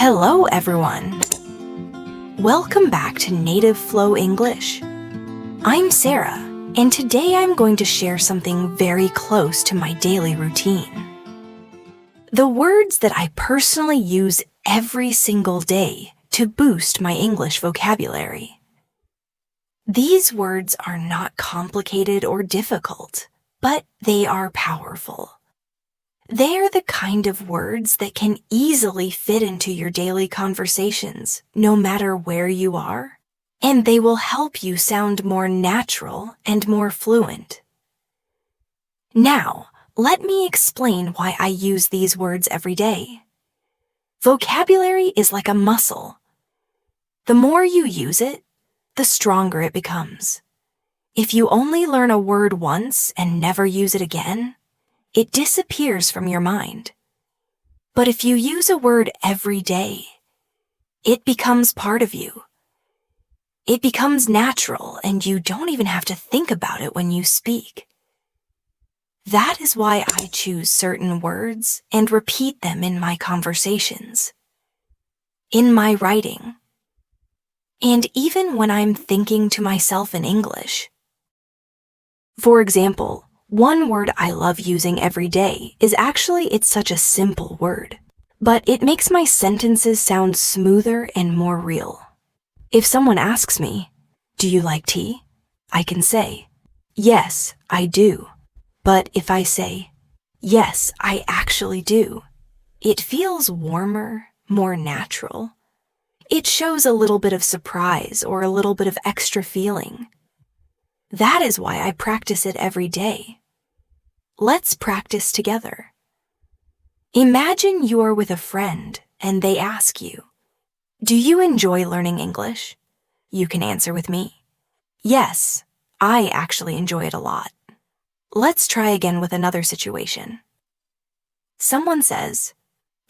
Hello, everyone. Welcome back to Native Flow English. I'm Sarah, and today I'm going to share something very close to my daily routine. The words that I personally use every single day to boost my English vocabulary. These words are not complicated or difficult, but they are powerful. They are the kind of words that can easily fit into your daily conversations, no matter where you are, and they will help you sound more natural and more fluent. Now, let me explain why I use these words every day. Vocabulary is like a muscle. The more you use it, the stronger it becomes. If you only learn a word once and never use it again, it disappears from your mind. But if you use a word every day, it becomes part of you. It becomes natural, and you don't even have to think about it when you speak. That is why I choose certain words and repeat them in my conversations, in my writing, and even when I'm thinking to myself in English. For example, one word I love using every day is it's such a simple word, but it makes my sentences sound smoother and more real. If someone asks me, "Do you like tea?" I can say, "Yes, I do." But if I say, "Yes, I actually do," it feels warmer, more natural. It shows a little bit of surprise or a little bit of extra feeling. That is why I practice it every day. Let's practice together. Imagine you are with a friend and they ask you, "Do you enjoy learning English?" You can answer with me, "Yes, I actually enjoy it a lot." Let's try again with another situation. Someone says,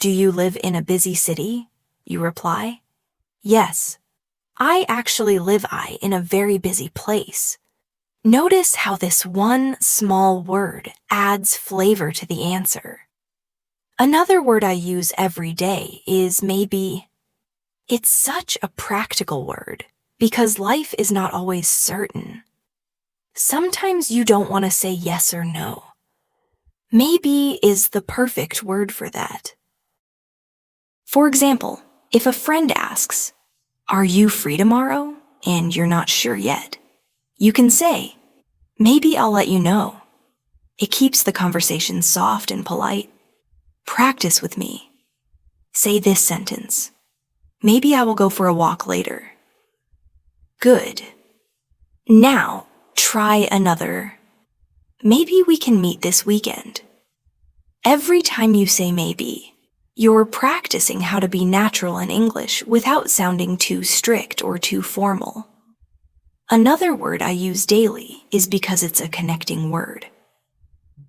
"Do you live in a busy city?" You reply, "Yes, I actually live in a very busy place." Notice how this one small word adds flavor to the answer. Another word I use every day is maybe. It's such a practical word because life is not always certain. Sometimes you don't want to say yes or no. Maybe is the perfect word for that. For example, if a friend asks, "Are you free tomorrow?" and you're not sure yet, you can say, "Maybe I'll let you know." It keeps the conversation soft and polite. Practice with me. Say this sentence, "Maybe I will go for a walk later." Good. Now, try another. "Maybe we can meet this weekend." Every time you say maybe, you're practicing how to be natural in English without sounding too strict or too formal. Another word I use daily is because it's a connecting word.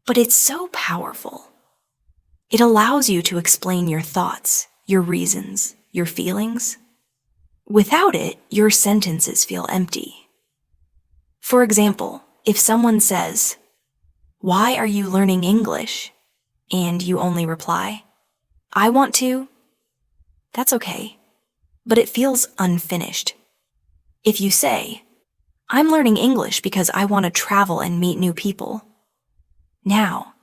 But it's so powerful. It allows you to explain your thoughts, your reasons, your feelings. Without it, your sentences feel empty. For example, if someone says, "Why are you learning English?" and you only reply, "I want to," that's okay, but it feels unfinished. If you say, "I'm learning English because I want to travel and meet new people," now,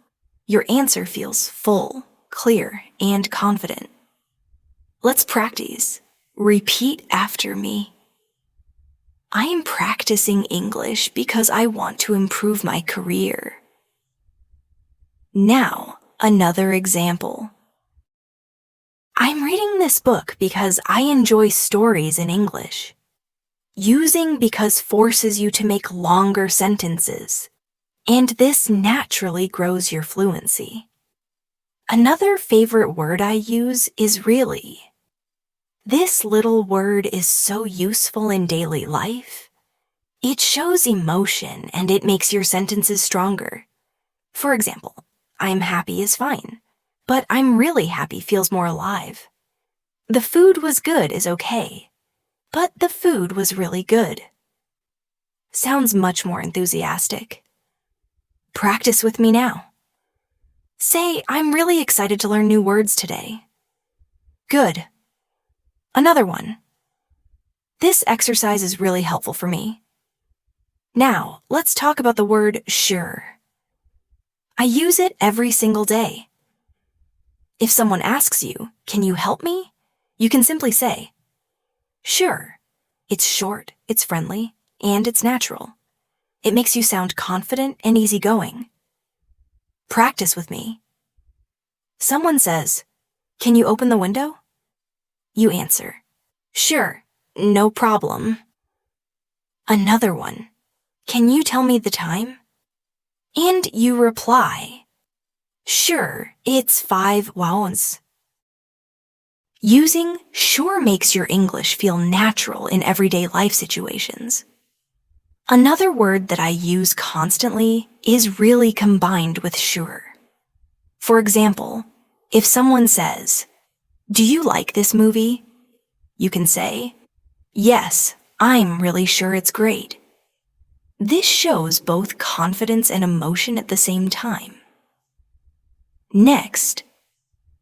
your answer feels full, clear, and confident. Let's practice. Repeat after me. "I am practicing English because I want to improve my career." Now, another example. "I'm reading this book because I enjoy stories in English." Using because forces you to make longer sentences, and this naturally grows your fluency. Another favorite word I use is really. This little word is so useful in daily life. It shows emotion and it makes your sentences stronger. For example, "I'm happy" is fine, but "I'm really happy" feels more alive. "The food was good" is okay, but "the food was really good" sounds much more enthusiastic. Practice with me now. Say, "I'm really excited to learn new words today." Good. Another one. This exercise is really helpful for me. Now, let's talk about the word sure. I use it every single day. If someone asks you, "Can you help me?" you can simply say, "Sure." It's short, it's friendly, and it's natural. It makes you sound confident and easygoing. Practice with me. Someone says, "Can you open the window?" You answer, "Sure, no problem." Another one. "Can you tell me the time?" And you reply, "Sure, it's 5 hours." Using sure makes your English feel natural in everyday life situations. Another word that I use constantly is really combined with sure. For example, if someone says, "Do you like this movie?" you can say, "Yes, I'm really sure it's great." This shows both confidence and emotion at the same time. Next,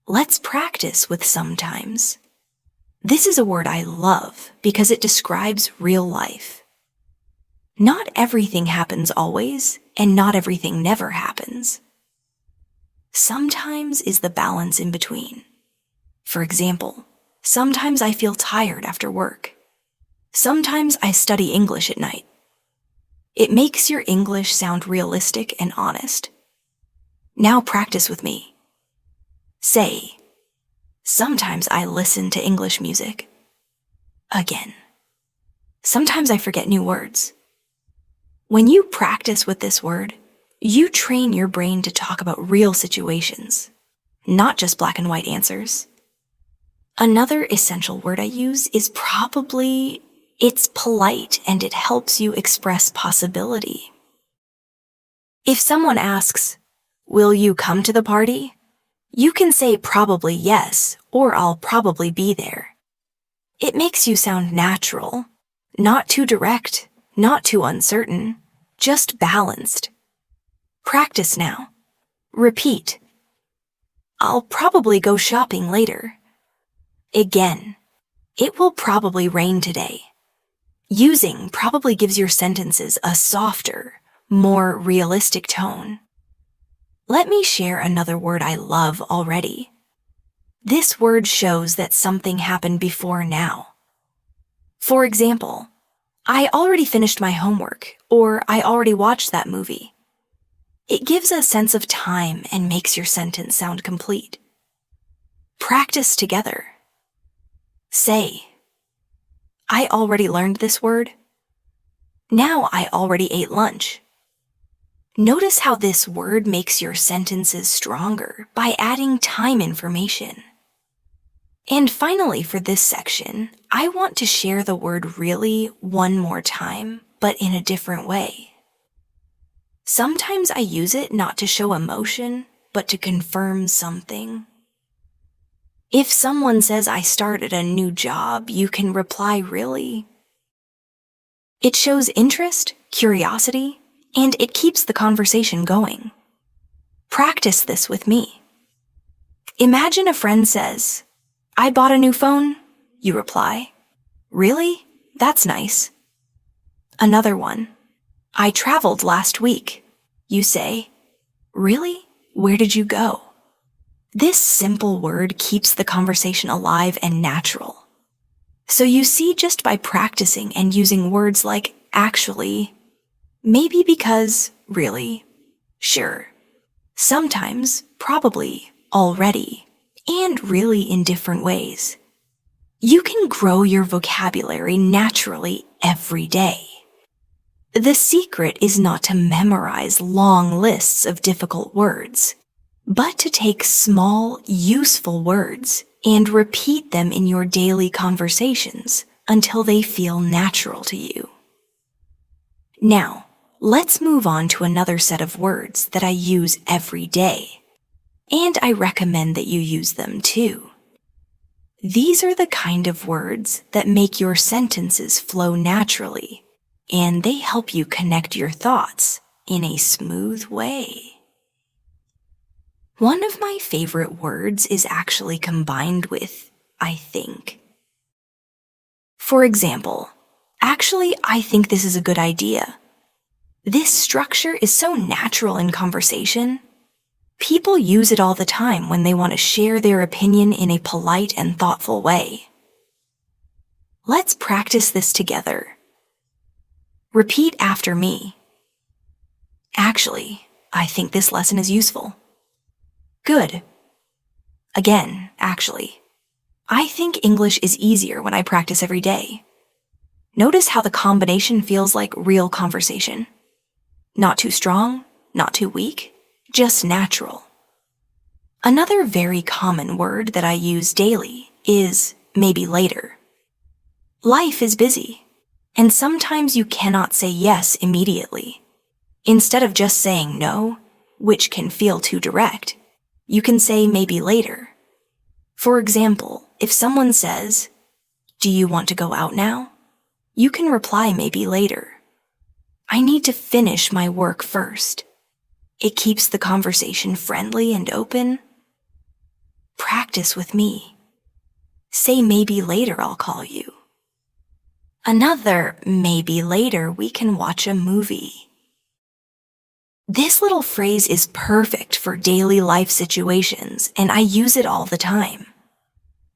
let's practice with sometimes. This is a word I love because it describes real life. Not everything happens always, and not everything never happens. Sometimes is the balance in between. For example, sometimes I feel tired after work. Sometimes I study English at night. It makes your English sound realistic and honest. Now practice with me. Say, "Sometimes I listen to English music." Again. Sometimes I forget new words. When you practice with this word, you train your brain to talk about real situations, not just black and white answers. Another essential word I use is probably, it's polite and it helps you express possibility. If someone asks, "Will you come to the party?" you can say probably yes, or "I'll probably be there." It makes you sound natural, not too direct, not too uncertain, just balanced. Practice now. Repeat. "I'll probably go shopping later." Again, "It will probably rain today." Using probably gives your sentences a softer, more realistic tone. Let me share another word I love already. This word shows that something happened before now. For example, "I already finished my homework," or "I already watched that movie." It gives a sense of time and makes your sentence sound complete. Practice together. Say, "I already learned this word." Now I already ate lunch. Notice how this word makes your sentences stronger by adding time information. And finally, for this section, I want to share the word really one more time, but in a different way. Sometimes I use it not to show emotion, but to confirm something. If someone says I started a new job, you can reply, "Really?" It shows interest, curiosity, and it keeps the conversation going. Practice this with me. Imagine a friend says, "I bought a new phone." You reply, "Really? That's nice." Another one, "I traveled last week." You say, "Really? Where did you go?" This simple word keeps the conversation alive and natural. So you see, just by practicing and using words like "actually," "maybe because," "really," "sure," sometimes, "probably," "already," and "really" in different ways, you can grow your vocabulary naturally every day. The secret is not to memorize long lists of difficult words, but to take small, useful words and repeat them in your daily conversations until they feel natural to you. Now, let's move on to another set of words that I use every day, and I recommend that you use them too. These are the kind of words that make your sentences flow naturally, and they help you connect your thoughts in a smooth way. One of my favorite words is actually combined with "I think." For example, actually, I think this is a good idea. This structure is so natural in conversation. People use it all the time when they want to share their opinion in a polite and thoughtful way. Let's practice this together. Repeat after me. Actually, I think this lesson is useful. Good. Again, actually, I think English is easier when I practice every day. Notice how the combination feels like real conversation. Not too strong, not too weak, just natural. Another very common word that I use daily is maybe later. Life is busy, and sometimes you cannot say yes immediately. Instead of just saying no, which can feel too direct, you can say maybe later. For example, if someone says, "Do you want to go out now?" you can reply maybe later. I need to finish my work first. It keeps the conversation friendly and open. Practice with me. Say maybe later I'll call you. Another maybe later we can watch a movie. This little phrase is perfect for daily life situations, and I use it all the time.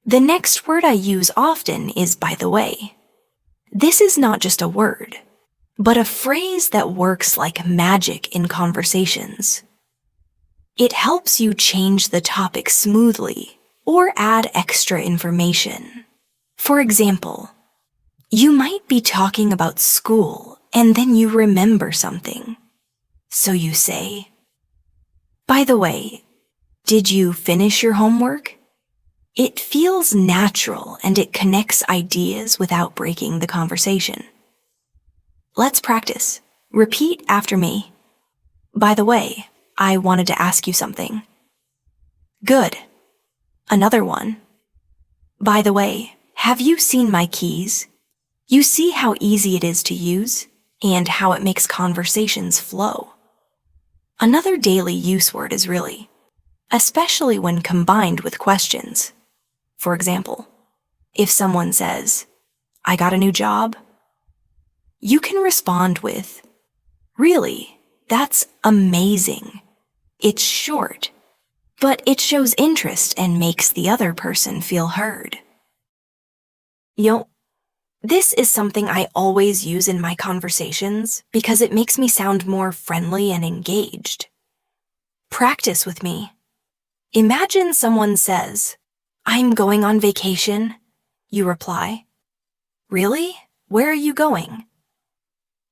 The next word I use often is by the way. This is not just a word, but a phrase that works like magic in conversations. It helps you change the topic smoothly or add extra information. For example, you might be talking about school and then you remember something. So you say, "By the way, did you finish your homework?" It feels natural and it connects ideas without breaking the conversation. Let's practice. Repeat after me. By the way, I wanted to ask you something. Good. Another one. By the way, have you seen my keys? You see how easy it is to use and how it makes conversations flow. Another daily use word is really, especially when combined with questions. For example, if someone says, "I got a new job," you can respond with, "Really, that's amazing." It's short, but it shows interest and makes the other person feel heard. This is something I always use in my conversations because it makes me sound more friendly and engaged. Practice with me. Imagine someone says, "I'm going on vacation." You reply, "Really? Where are you going?"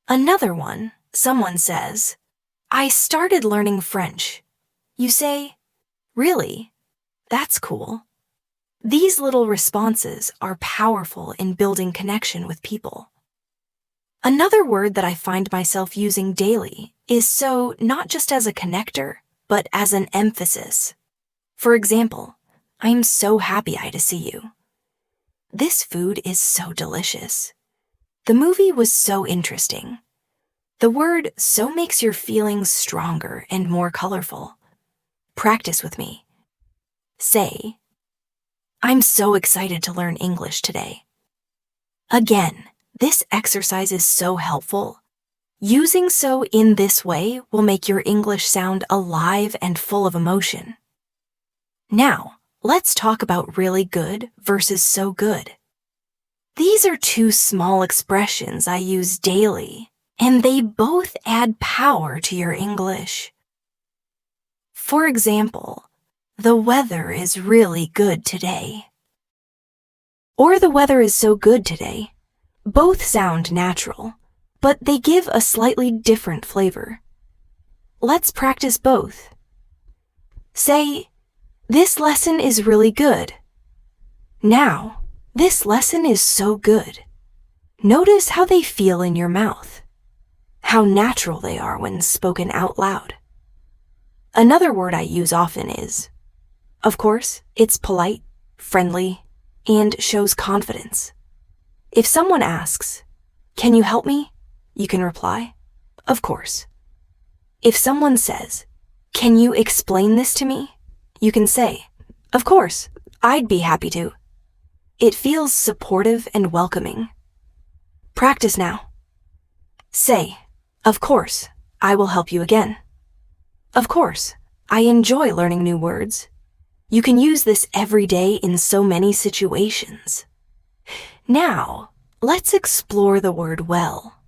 Another one, someone says, "I started learning French." You say, "Really? That's cool." These little responses are powerful in building connection with people. Another word that I find myself using daily is so not just as a connector, but as an emphasis. For example, "I'm so happy to see you." This food is so delicious. The movie was so interesting. The word so makes your feelings stronger and more colorful. Practice with me. Say, "I'm so excited to learn English today." Again, this exercise is so helpful. Using so in this way will make your English sound alive and full of emotion. Now, let's talk about really good versus so good. These are two small expressions I use daily, and they both add power to your English. For example, "The weather is really good today." Or "The weather is so good today." Both sound natural, but they give a slightly different flavor. Let's practice both. Say, "This lesson is really good." Now, "This lesson is so good." Notice how they feel in your mouth, how natural they are when spoken out loud. Another word I use often is, of course, it's polite, friendly, and shows confidence. If someone asks, "Can you help me?" you can reply, "Of course." If someone says, "Can you explain this to me?" you can say, "Of course, I'd be happy to." It feels supportive and welcoming. Practice now. Say, "Of course, I will help you again." Of course, I enjoy learning new words. You can use this every day in so many situations. Now, let's explore the word well.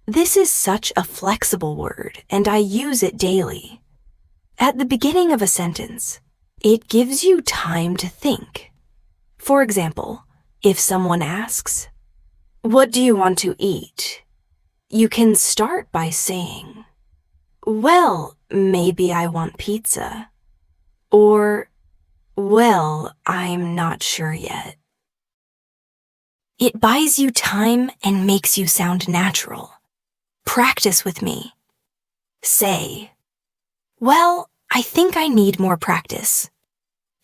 This is such a flexible word, and I use it daily. At the beginning of a sentence, it gives you time to think. For example, if someone asks, "What do you want to eat?" you can start by saying, "Well, maybe I want pizza." Or, "Well, I'm not sure yet." It buys you time and makes you sound natural. Practice with me. Say, "Well, I think I need more practice."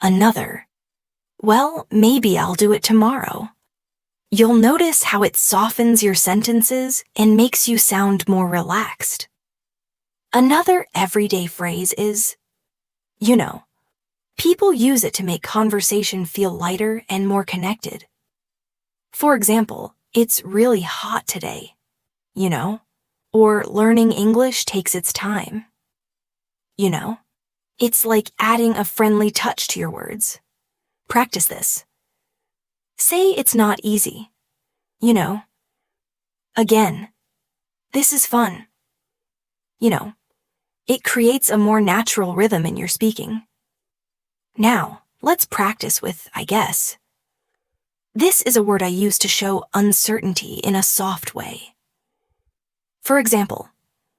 Another, "Well, maybe I'll do it tomorrow." You'll notice how it softens your sentences and makes you sound more relaxed. Another everyday phrase is, "You know." People use it to make conversation feel lighter and more connected. For example, "It's really hot today," you know? Or "Learning English takes its time." You know? It's like adding a friendly touch to your words. Practice this. Say it's not easy. You know? Again, "This is fun." You know, it creates a more natural rhythm in your speaking. Now, let's practice with "I guess." This is a word I use to show uncertainty in a soft way. For example,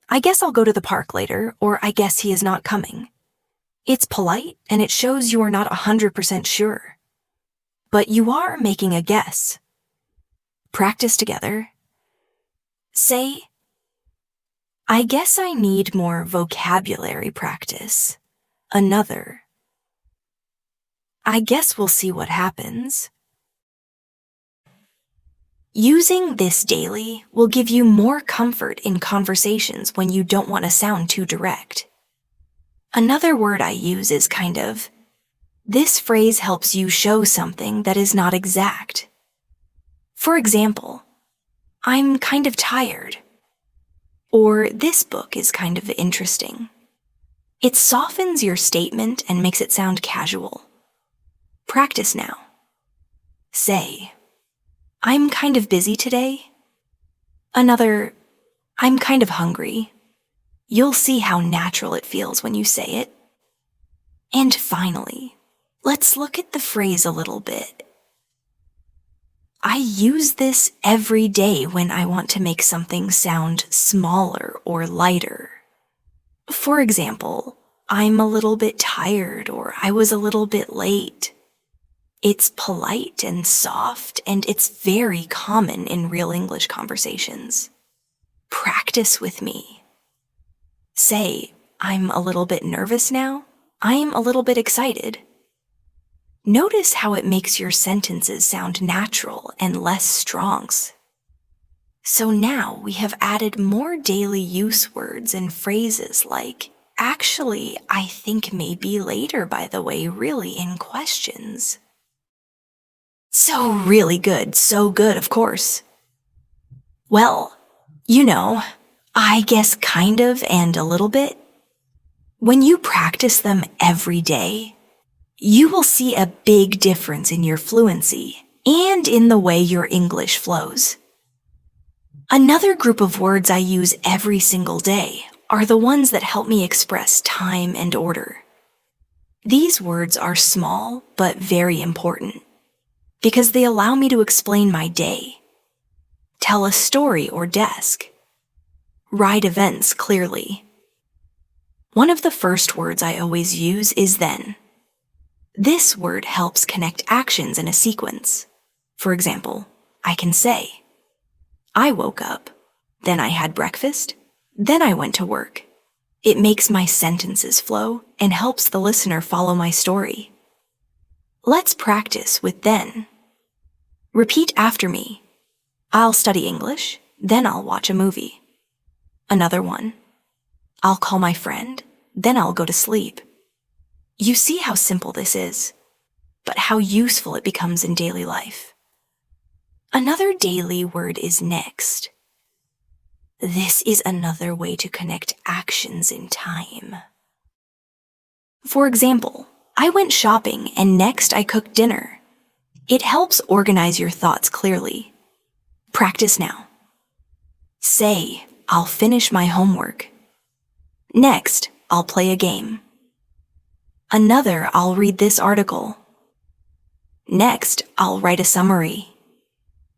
"I guess I'll go to the park later," or "I guess he is not coming." It's polite and it shows you are not 100% sure. But you are making a guess. Practice together. Say, "I guess I need more vocabulary practice." Another, "I guess we'll see what happens." Using this daily will give you more comfort in conversations when you don't want to sound too direct. Another word I use is kind of. This phrase helps you show something that is not exact. For example, "I'm kind of tired." Or "This book is kind of interesting." It softens your statement and makes it sound casual. Practice now. Say, "I'm kind of busy today." Another, "I'm kind of hungry." You'll see how natural it feels when you say it. And finally, let's look at the phrase a little bit. I use this every day when I want to make something sound smaller or lighter. For example, "I'm a little bit tired," or "I was a little bit late." It's polite and soft, and it's very common in real English conversations. Practice with me. Say, "I'm a little bit nervous now." "I'm a little bit excited." Notice how it makes your sentences sound natural and less strong. So now we have added more daily use words and phrases like, "Actually, I think maybe later, by the way," really in questions. So really good, so good, of course. Well, you know, "I guess kind of" and "a little bit." When you practice them every day, you will see a big difference in your fluency and in the way your English flows. Another group of words I use every single day are the ones that help me express time and order. These words are small but very important because they allow me to explain my day, tell a story or desk, write events clearly. One of the first words I always use is then. This word helps connect actions in a sequence. For example, I can say, "I woke up, then I had breakfast, then I went to work." It makes my sentences flow and helps the listener follow my story. Let's practice with then. Repeat after me. "I'll study English, then I'll watch a movie." Another one. "I'll call my friend, then I'll go to sleep." You see how simple this is. but how useful it becomes in daily life. Another daily word is next. This is another way to connect actions in time. For example, I went shopping and next I cooked dinner. It helps organize your thoughts clearly. Practice now. Say, I'll finish my homework. Next, I'll play a game. Another, I'll read this article. Next, I'll write a summary.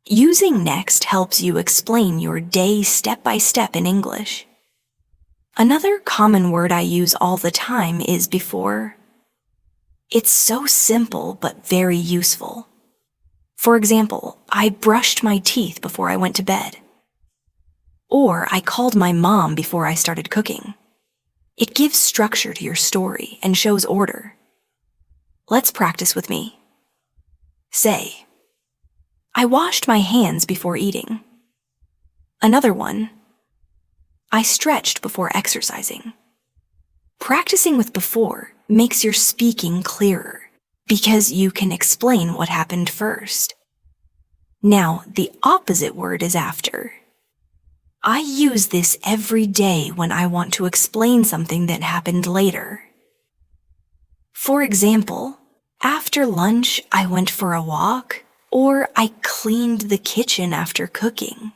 Using next helps you explain your day step by step in English. Another common word I use all the time is before. It's so simple but very useful. For example, I brushed my teeth before I went to bed. Or I called my mom before I started cooking. It gives structure to your story and shows order. Let's practice with me. Say, I washed my hands before eating. Another one, I stretched before exercising. Practicing with before makes your speaking clearer because you can explain what happened first. Now, the opposite word is after. I use this every day when I want to explain something that happened later. For example, after lunch, I went for a walk, or I cleaned the kitchen after cooking.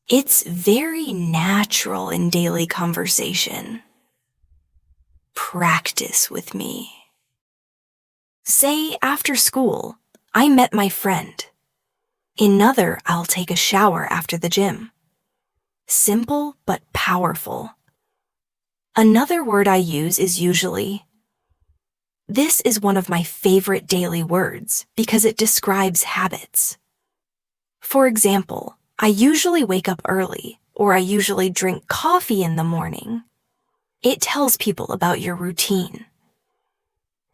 It's very natural in daily conversation. Practice with me. Say, after school, I met my friend. Another, I'll take a shower after the gym. Simple but powerful. Another word I use is usually. This is one of my favorite daily words because it describes habits. For example, I usually wake up early, or I usually drink coffee in the morning. It tells people about your routine.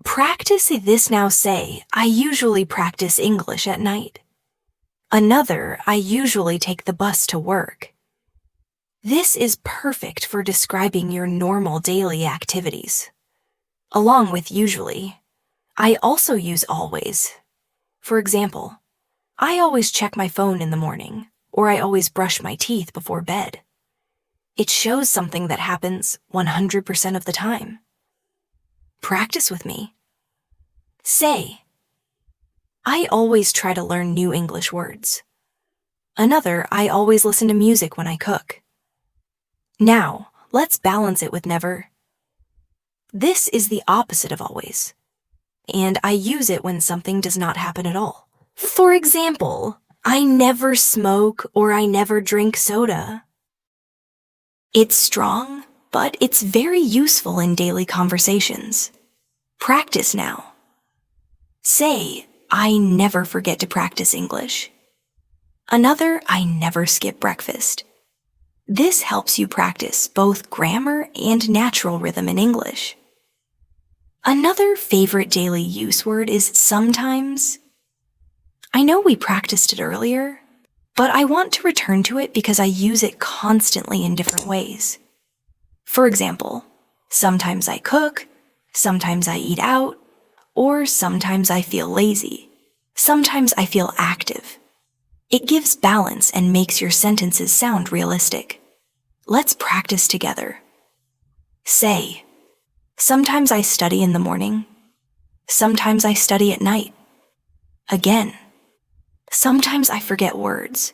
Practice this now. Say, I usually practice English at night. Another, I usually take the bus to work. This is perfect for describing your normal daily activities. Along with usually, I also use always. For example, I always check my phone in the morning, or I always brush my teeth before bed. It shows something that happens 100% of the time. Practice with me. Say, I always try to learn new English words. Another, I always listen to music when I cook. Now, let's balance it with never. This is the opposite of always, and I use it when something does not happen at all. For example, I never smoke or I never drink soda. It's strong, but it's very useful in daily conversations. Practice now. Say, I never forget to practice English. Another, I never skip breakfast. This helps you practice both grammar and natural rhythm in English. Another favorite daily use word is sometimes. I know we practiced it earlier, but I want to return to it because I use it constantly in different ways. For example, sometimes I cook, sometimes I eat out, or sometimes I feel lazy. Sometimes I feel active. It gives balance and makes your sentences sound realistic. Let's practice together. Say, sometimes I study in the morning. Sometimes I study at night. Again, sometimes I forget words.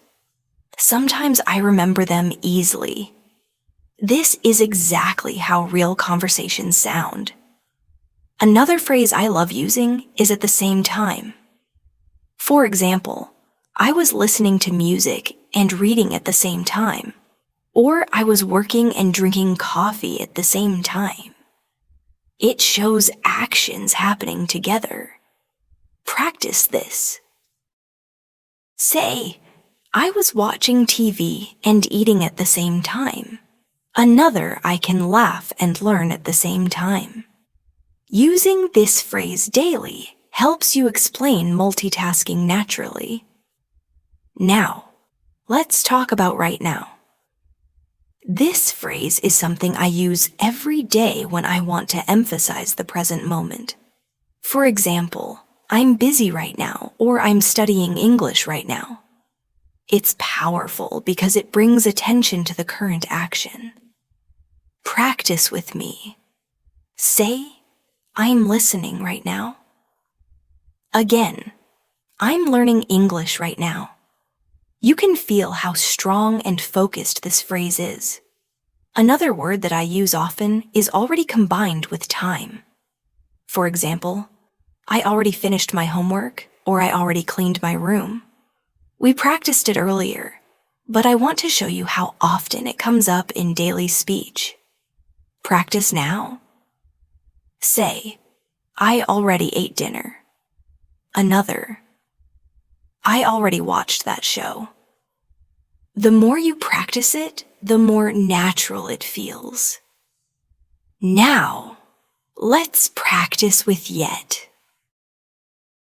Sometimes I remember them easily. This is exactly how real conversations sound. Another phrase I love using is at the same time. For example, I was listening to music and reading at the same time, or I was working and drinking coffee at the same time. It shows actions happening together. Practice this. Say, I was watching TV and eating at the same time. Another, I can laugh and learn at the same time. Using this phrase daily helps you explain multitasking naturally. Now, let's talk about right now. This phrase is something I use every day when I want to emphasize the present moment. For example, I'm busy right now, or I'm studying English right now. It's powerful because it brings attention to the current action. Practice with me. Say, I'm listening right now. Again, I'm learning English right now. You can feel how strong and focused this phrase is. Another word that I use often is already combined with time. For example, I already finished my homework, or I already cleaned my room. We practiced it earlier, but I want to show you how often it comes up in daily speech. Practice now. Say, I already ate dinner. Another, I already watched that show. The more you practice it, the more natural it feels. Now, let's practice with yet.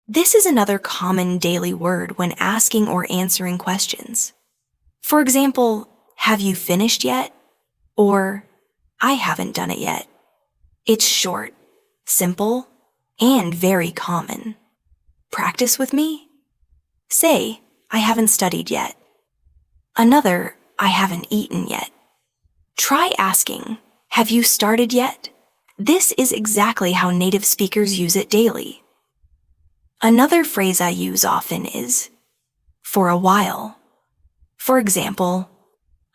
This is another common daily word when asking or answering questions. For example, have you finished yet? Or, I haven't done it yet. It's short, simple, and very common. Practice with me. Say, I haven't studied yet. Another, I haven't eaten yet. Try asking, have you started yet? This is exactly how native speakers use it daily. Another phrase I use often is, for a while. For example,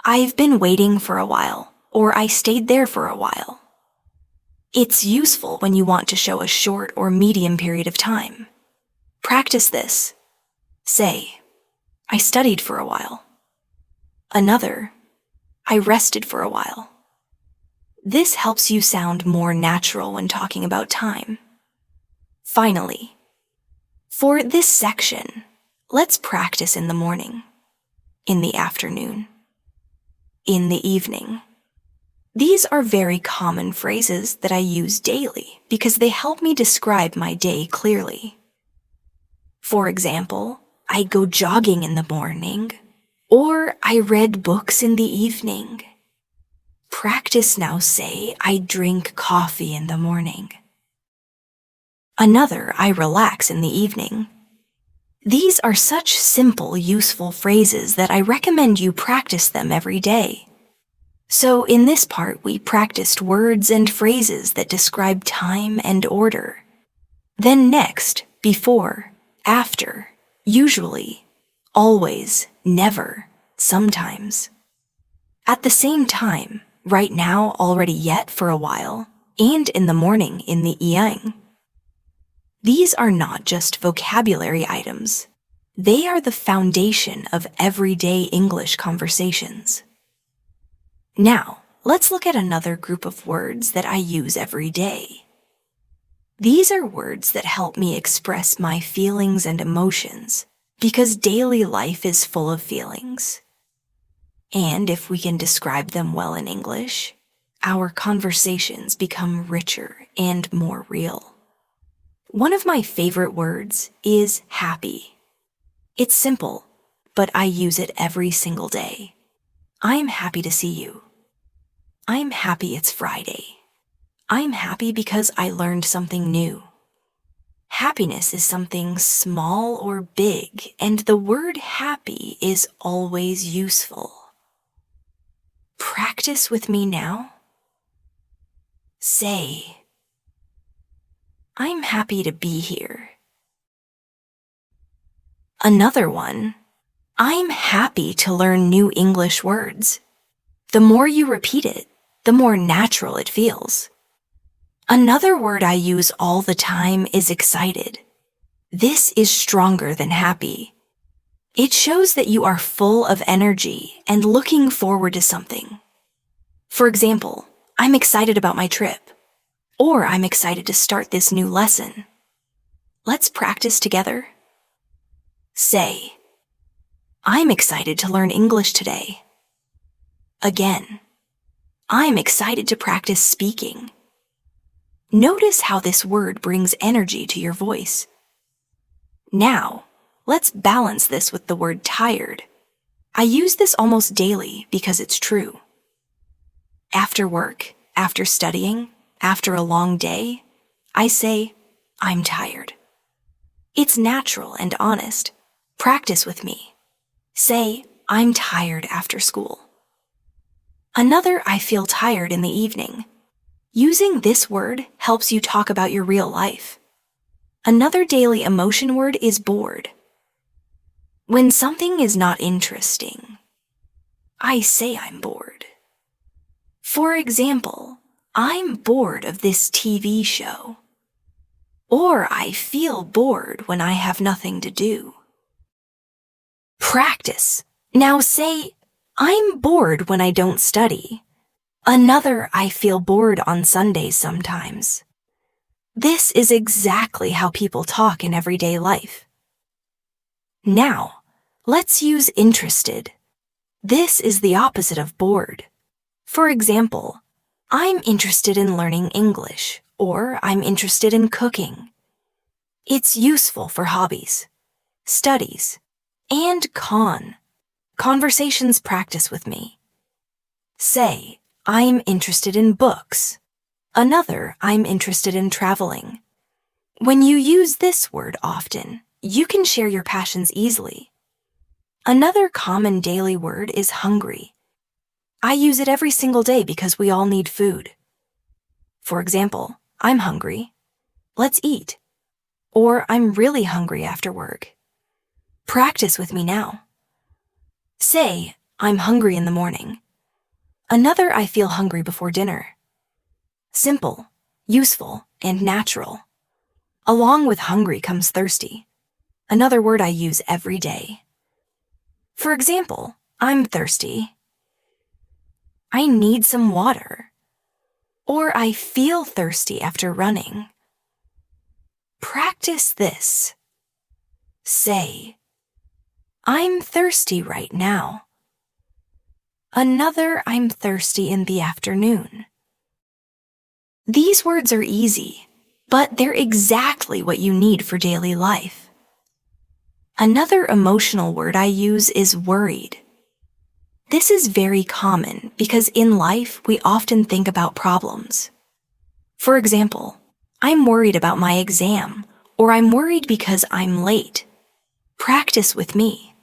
I've been waiting for a while, or I stayed there for a while. It's useful when you want to show a short or medium period of time. Practice this. Say, I studied for a while. Another, I rested for a while. This helps you sound more natural when talking about time. Finally, for this section, let's practice in the morning, in the afternoon, in the evening. These are very common phrases that I use daily because they help me describe my day clearly. For example, I go jogging in the morning, or I read books in the evening. Practice now. Say, I drink coffee in the morning. Another, I relax in the evening. These are such simple, useful phrases that I recommend you practice them every day. So in this part, we practiced words and phrases that describe time and order. Then next, before, after, usually, always, never, sometimes. At the same time, right now, already, yet, for a while, and in the morning, in the yang. These are not just vocabulary items. They are the foundation of everyday English conversations. Now, let's look at another group of words that I use every day. These are words that help me express my feelings and emotions, because daily life is full of feelings. And if we can describe them well in English, our conversations become richer and more real. One of my favorite words is happy. It's simple, but I use it every single day. I'm happy to see you. I'm happy it's Friday. I'm happy because I learned something new. Happiness is something small or big, and the word happy is always useful. Practice with me now. Say, I'm happy to be here. Another one, I'm happy to learn new English words. The more you repeat it, the more natural it feels. Another word I use all the time is excited. This is stronger than happy. It shows that you are full of energy and looking forward to something. For example, I'm excited about my trip, or I'm excited to start this new lesson. Let's practice together. Say, I'm excited to learn English today. Again, I'm excited to practice speaking. Notice how this word brings energy to your voice. Now, let's balance this with the word tired. I use this almost daily because it's true. After work, after studying, after a long day, I say, I'm tired. It's natural and honest. Practice with me. Say, I'm tired after school. Another, I feel tired in the evening. Using this word helps you talk about your real life. Another daily emotion word is bored. When something is not interesting, I say I'm bored. For example, I'm bored of this TV show. Or I feel bored when I have nothing to do. Practice. Now say, I'm bored when I don't study. Another, I feel bored on Sundays sometimes. This is exactly how people talk in everyday life. Now, let's use interested. This is the opposite of bored. For example, I'm interested in learning English, or I'm interested in cooking. It's useful for hobbies, studies, and conversations practice with me. Say, I'm interested in books. Another, I'm interested in traveling. When you use this word often, you can share your passions easily. Another common daily word is hungry. I use it every single day because we all need food. For example, I'm hungry. Let's eat. Or I'm really hungry after work. Practice with me now. Say, I'm hungry in the morning. Another, I feel hungry before dinner. Simple, useful, and natural. Along with hungry comes thirsty. Another word I use every day. For example, I'm thirsty. I need some water. Or I feel thirsty after running. Practice this. Say, I'm thirsty right now. Another, I'm thirsty in the afternoon. These words are easy, but they're exactly what you need for daily life. Another emotional word I use is worried. This is very common because in life we often think about problems. For example, I'm worried about my exam, or I'm worried because I'm late. Practice with me.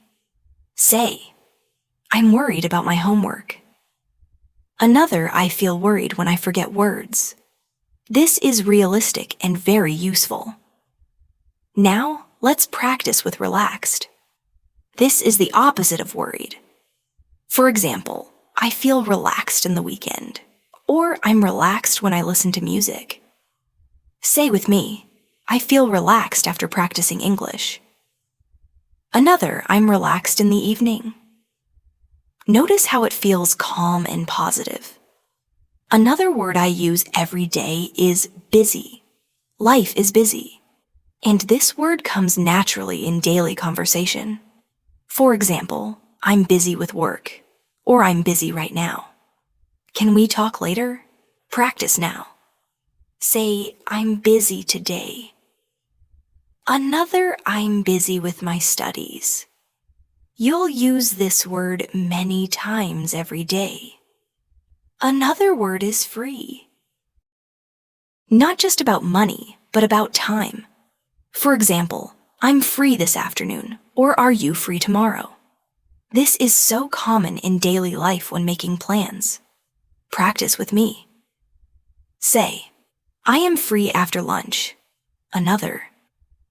Say, I'm worried about my homework. Another, I feel worried when I forget words. This is realistic and very useful. Now, let's practice with relaxed. This is the opposite of worried. For example, I feel relaxed in the weekend, or I'm relaxed when I listen to music. Say with me, I feel relaxed after practicing English. Another, I'm relaxed in the evening. Notice how it feels calm and positive. Another word I use every day is busy. Life is busy. And this word comes naturally in daily conversation. For example, I'm busy with work, or I'm busy right now. Can we talk later? Practice now. Say, I'm busy today. Another, I'm busy with my studies. You'll use this word many times every day. Another word is free. Not just about money, but about time. For example, I'm free this afternoon, or are you free tomorrow? This is so common in daily life when making plans. Practice with me. Say, I am free after lunch. Another,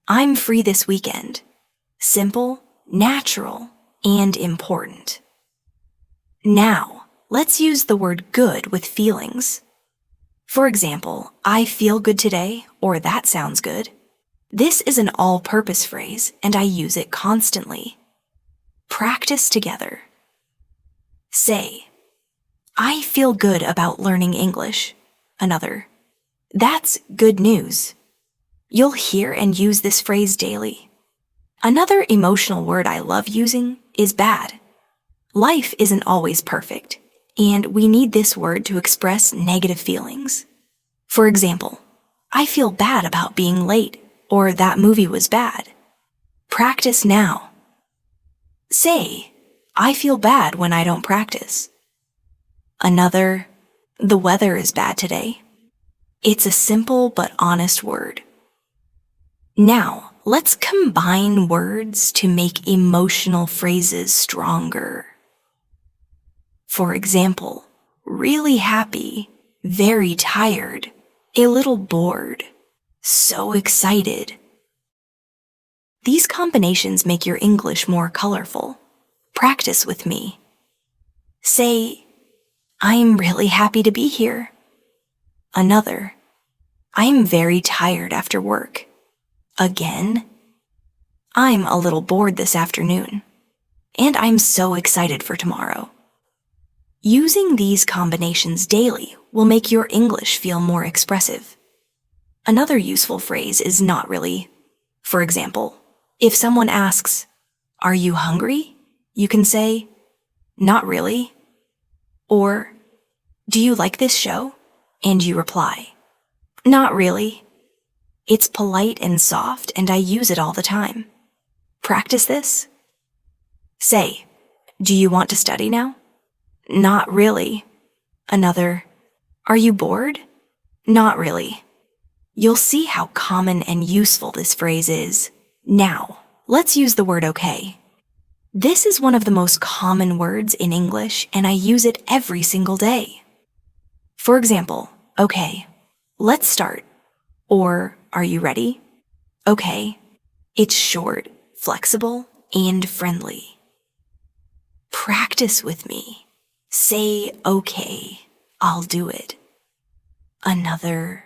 I'm free this weekend. Simple, natural, and important. Now, let's use the word good with feelings. For example, I feel good today, or that sounds good. This is an all-purpose phrase, and I use it constantly. Practice together. Say, I feel good about learning English. Another, that's good news. You'll hear and use this phrase daily. Another emotional word I love using is bad. Life isn't always perfect, and we need this word to express negative feelings. For example, I feel bad about being late, or that movie was bad. Practice now. Say, I feel bad when I don't practice. Another, the weather is bad today. It's a simple but honest word. Now, Let's combine words to make emotional phrases stronger. For example, really happy, very tired, a little bored, so excited. These combinations make your English more colorful. Practice with me. Say, I'm really happy to be here. Another, I'm very tired after work. Again, I'm a little bored this afternoon. And I'm so excited for tomorrow. Using these combinations daily will make your English feel more expressive. Another useful phrase is not really. For example, if someone asks, "Are you hungry?" you can say, "Not really." Or, "Do you like this show?" and you reply, "Not really." It's polite and soft, and I use it all the time. Practice this. Say, "Do you want to study now?" "Not really." Another, "Are you bored?" "Not really." You'll see how common and useful this phrase is. Now, let's use the word okay. This is one of the most common words in English, and I use it every single day. For example, okay, let's start. Or, are you ready? Okay. It's short, flexible, and friendly. Practice with me. Say, okay, I'll do it. Another,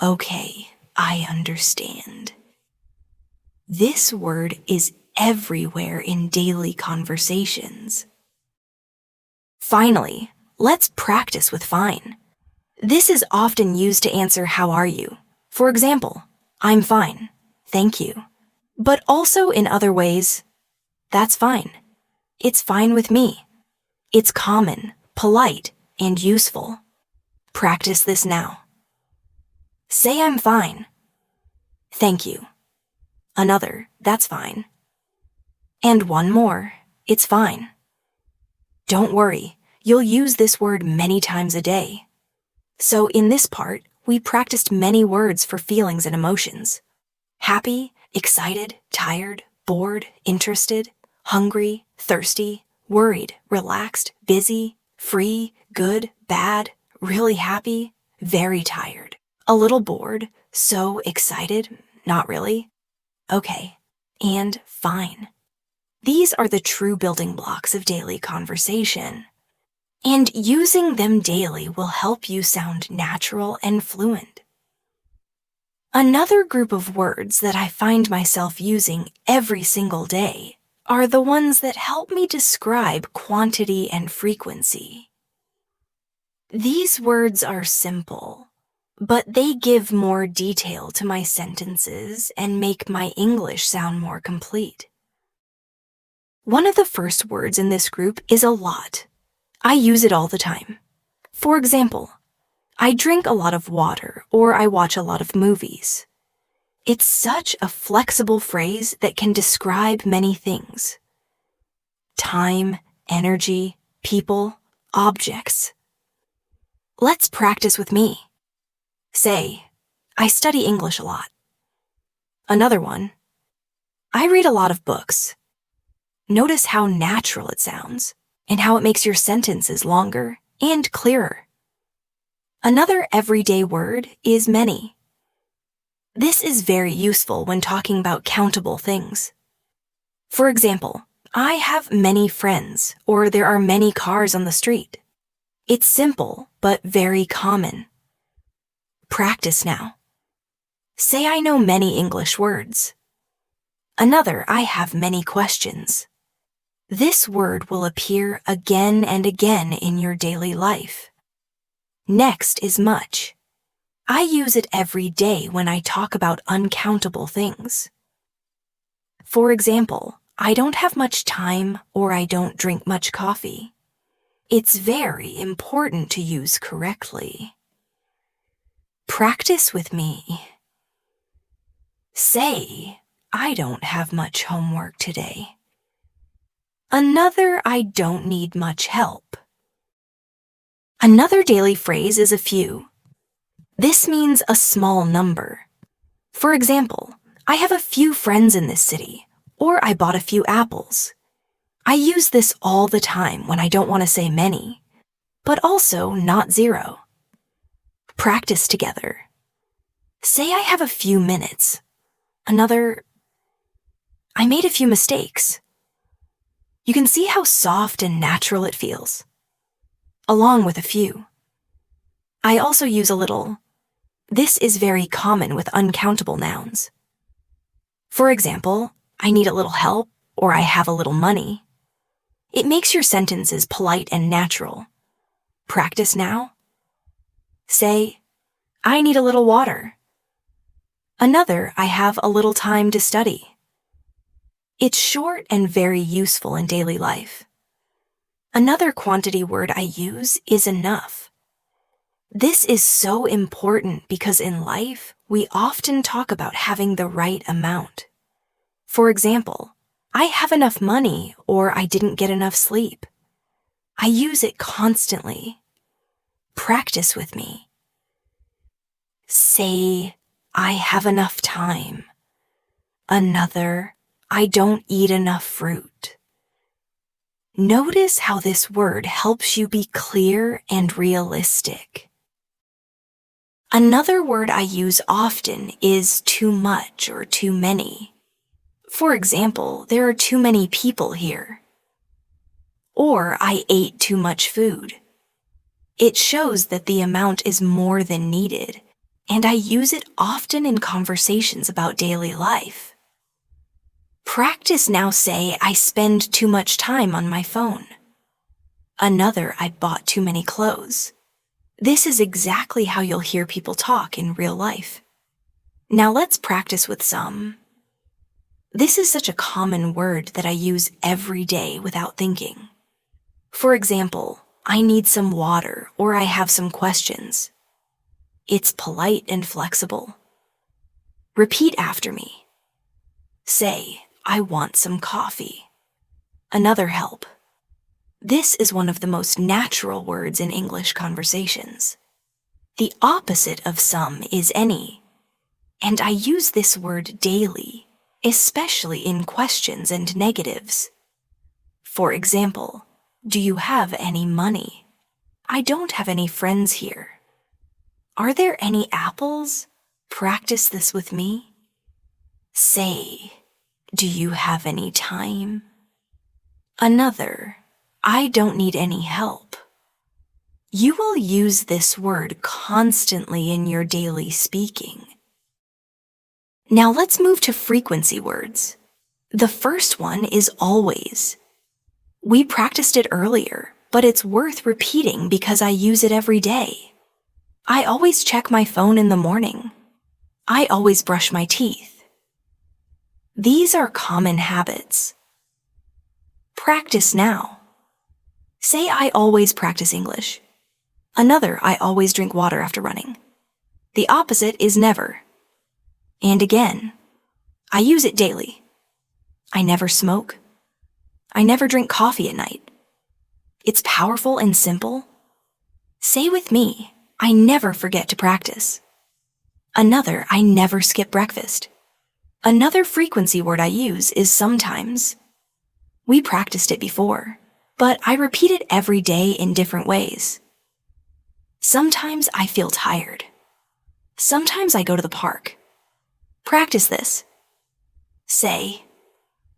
okay, I understand. This word is everywhere in daily conversations. Finally, let's practice with fine. This is often used to answer how are you. For example, I'm fine, thank you. But also in other ways, that's fine. It's fine with me. It's common, polite, and useful. Practice this now. Say I'm fine. Thank you. Another, that's fine. And one more, it's fine. Don't worry, you'll use this word many times a day. So in this part, we practiced many words for feelings and emotions. Happy, excited, tired, bored, interested, hungry, thirsty, worried, relaxed, busy, free, good, bad, really happy, very tired, a little bored, so excited, not really, okay, and fine. These are the true building blocks of daily conversation. And using them daily will help you sound natural and fluent. Another group of words that I find myself using every single day are the ones that help me describe quantity and frequency. These words are simple, but they give more detail to my sentences and make my English sound more complete. One of the first words in this group is a lot. I use it all the time. For example, I drink a lot of water or I watch a lot of movies. It's such a flexible phrase that can describe many things. Time, energy, people, objects. Let's practice with me. Say, I study English a lot. Another one, I read a lot of books. Notice how natural it sounds and how it makes your sentences longer and clearer. Another everyday word is many. This is very useful when talking about countable things. For example, I have many friends, or there are many cars on the street. It's simple, but very common. Practice now. Say I know many English words. Another, I have many questions. This word will appear again and again in your daily life. Next is much. I use it every day when I talk about uncountable things. For example, I don't have much time or I don't drink much coffee. It's very important to use correctly. Practice with me. Say, I don't have much homework today. Another, I don't need much help. Another daily phrase is a few. This means a small number. For example, I have a few friends in this city, or I bought a few apples. I use this all the time when I don't want to say many, but also not zero. Practice together. Say I have a few minutes. Another, I made a few mistakes. You can see how soft and natural it feels, along with a few. I also use a little. This is very common with uncountable nouns. For example, I need a little help, or I have a little money. It makes your sentences polite and natural. Practice now. Say, I need a little water. Another, I have a little time to study. It's short and very useful in daily life. Another quantity word I use is enough. This is so important because in life, we often talk about having the right amount. For example, I have enough money or I didn't get enough sleep. I use it constantly. Practice with me. Say, I have enough time. Another, I don't eat enough fruit. Notice how this word helps you be clear and realistic. Another word I use often is too much or too many. For example, there are too many people here. Or I ate too much food. It shows that the amount is more than needed, and I use it often in conversations about daily life. Practice now. Say, I spend too much time on my phone. Another, I bought too many clothes. This is exactly how you'll hear people talk in real life. Now let's practice with some. This is such a common word that I use every day without thinking. For example, I need some water or I have some questions. It's polite and flexible. Repeat after me. Say, I want some coffee. Another, help. This is one of the most natural words in English conversations. The opposite of some is any, and I use this word daily, especially in questions and negatives. For example, do you have any money? I don't have any friends here. Are there any apples? Practice this with me. Say, do you have any time? Another, I don't need any help. You will use this word constantly in your daily speaking. Now let's move to frequency words. The first one is always. We practiced it earlier, but it's worth repeating because I use it every day. I always check my phone in the morning. I always brush my teeth. These are common habits. Practice now. Say, I always practice English. Another, I always drink water after running. The opposite is never. And again, I use it daily. I never smoke. I never drink coffee at night. It's powerful and simple. Say with me, I never forget to practice. Another, I never skip breakfast. Another frequency word I use is sometimes. We practiced it before, but I repeat it every day in different ways. Sometimes I feel tired. Sometimes I go to the park. Practice this. Say,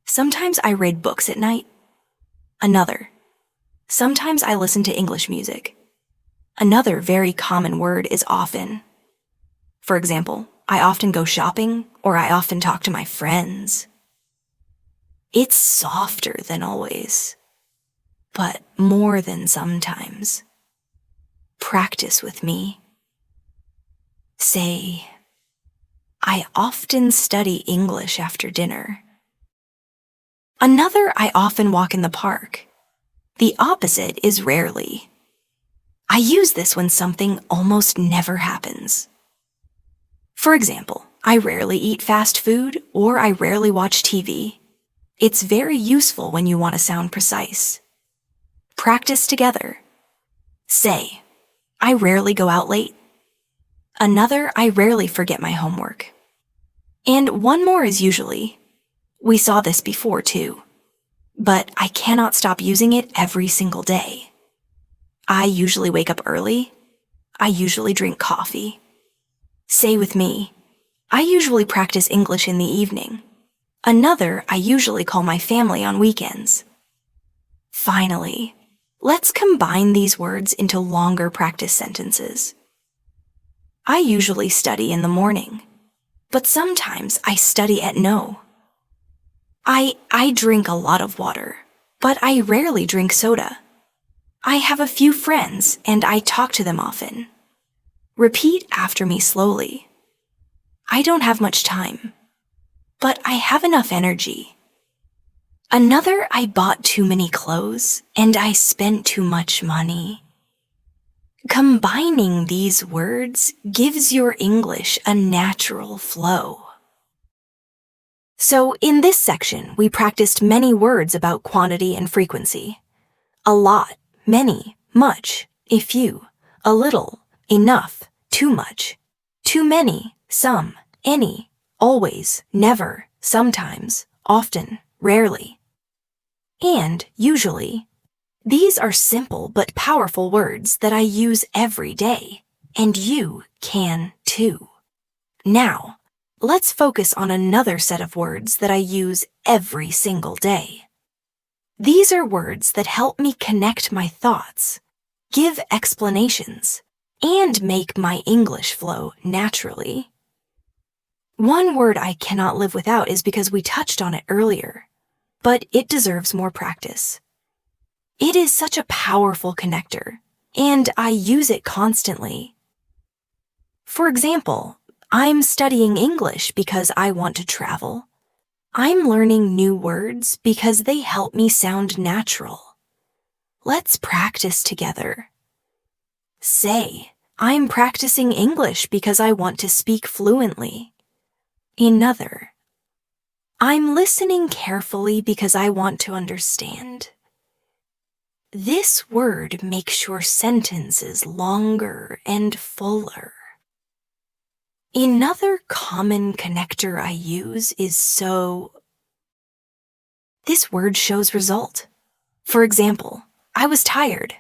sometimes I read books at night. Another, sometimes I listen to English music. Another very common word is often. For example, I often go shopping or I often talk to my friends. It's softer than always, but more than sometimes. Practice with me. Say, I often study English after dinner. Another, I often walk in the park. The opposite is rarely. I use this when something almost never happens. For example, I rarely eat fast food or I rarely watch TV. It's very useful when you want to sound precise. Practice together. Say, I rarely go out late. Another, I rarely forget my homework. And one more is usually. We saw this before too. But I cannot stop using it every single day. I usually wake up early. I usually drink coffee. Say with me, I usually practice English in the evening. Another, I usually call my family on weekends. Finally, let's combine these words into longer practice sentences. I usually study in the morning, but sometimes I study at no. I drink a lot of water, but I rarely drink soda. I have a few friends and I talk to them often. Repeat after me slowly. I don't have much time, but I have enough energy. Another, I bought too many clothes and I spent too much money. Combining these words gives your English a natural flow. So in this section, we practiced many words about quantity and frequency. A lot, many, much, a few, a little, enough, too much, too many, some, any, always, never, sometimes, often, rarely, and usually. These are simple but powerful words that I use every day, and you can too. Now, let's focus on another set of words that I use every single day. These are words that help me connect my thoughts, give explanations, and make my English flow naturally. One word I cannot live without is because we touched on it earlier, but it deserves more practice. It is such a powerful connector, and I use it constantly. For example, I'm studying English because I want to travel. I'm learning new words because they help me sound natural. Let's practice together. Say, I'm practicing English because I want to speak fluently. Another, I'm listening carefully because I want to understand. This word makes your sentences longer and fuller. Another common connector I use is so. This word shows result. For example, I was tired,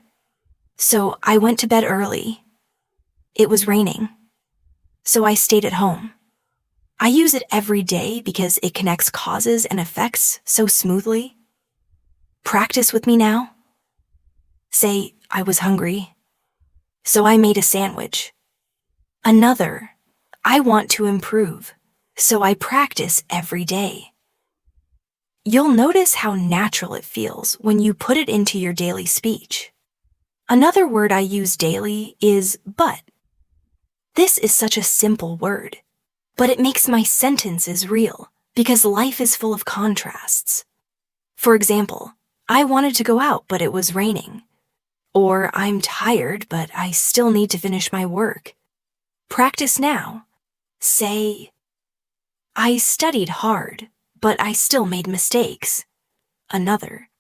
so I went to bed early. It was raining, so I stayed at home. I use it every day because it connects causes and effects so smoothly. Practice with me now. Say, I was hungry, so I made a sandwich. Another, I want to improve, so I practice every day. You'll notice how natural it feels when you put it into your daily speech. Another word I use daily is but. This is such a simple word, but it makes my sentences real because life is full of contrasts. For example, I wanted to go out, but it was raining. Or I'm tired, but I still need to finish my work. Practice now. Say, I studied hard, but I still made mistakes. Another,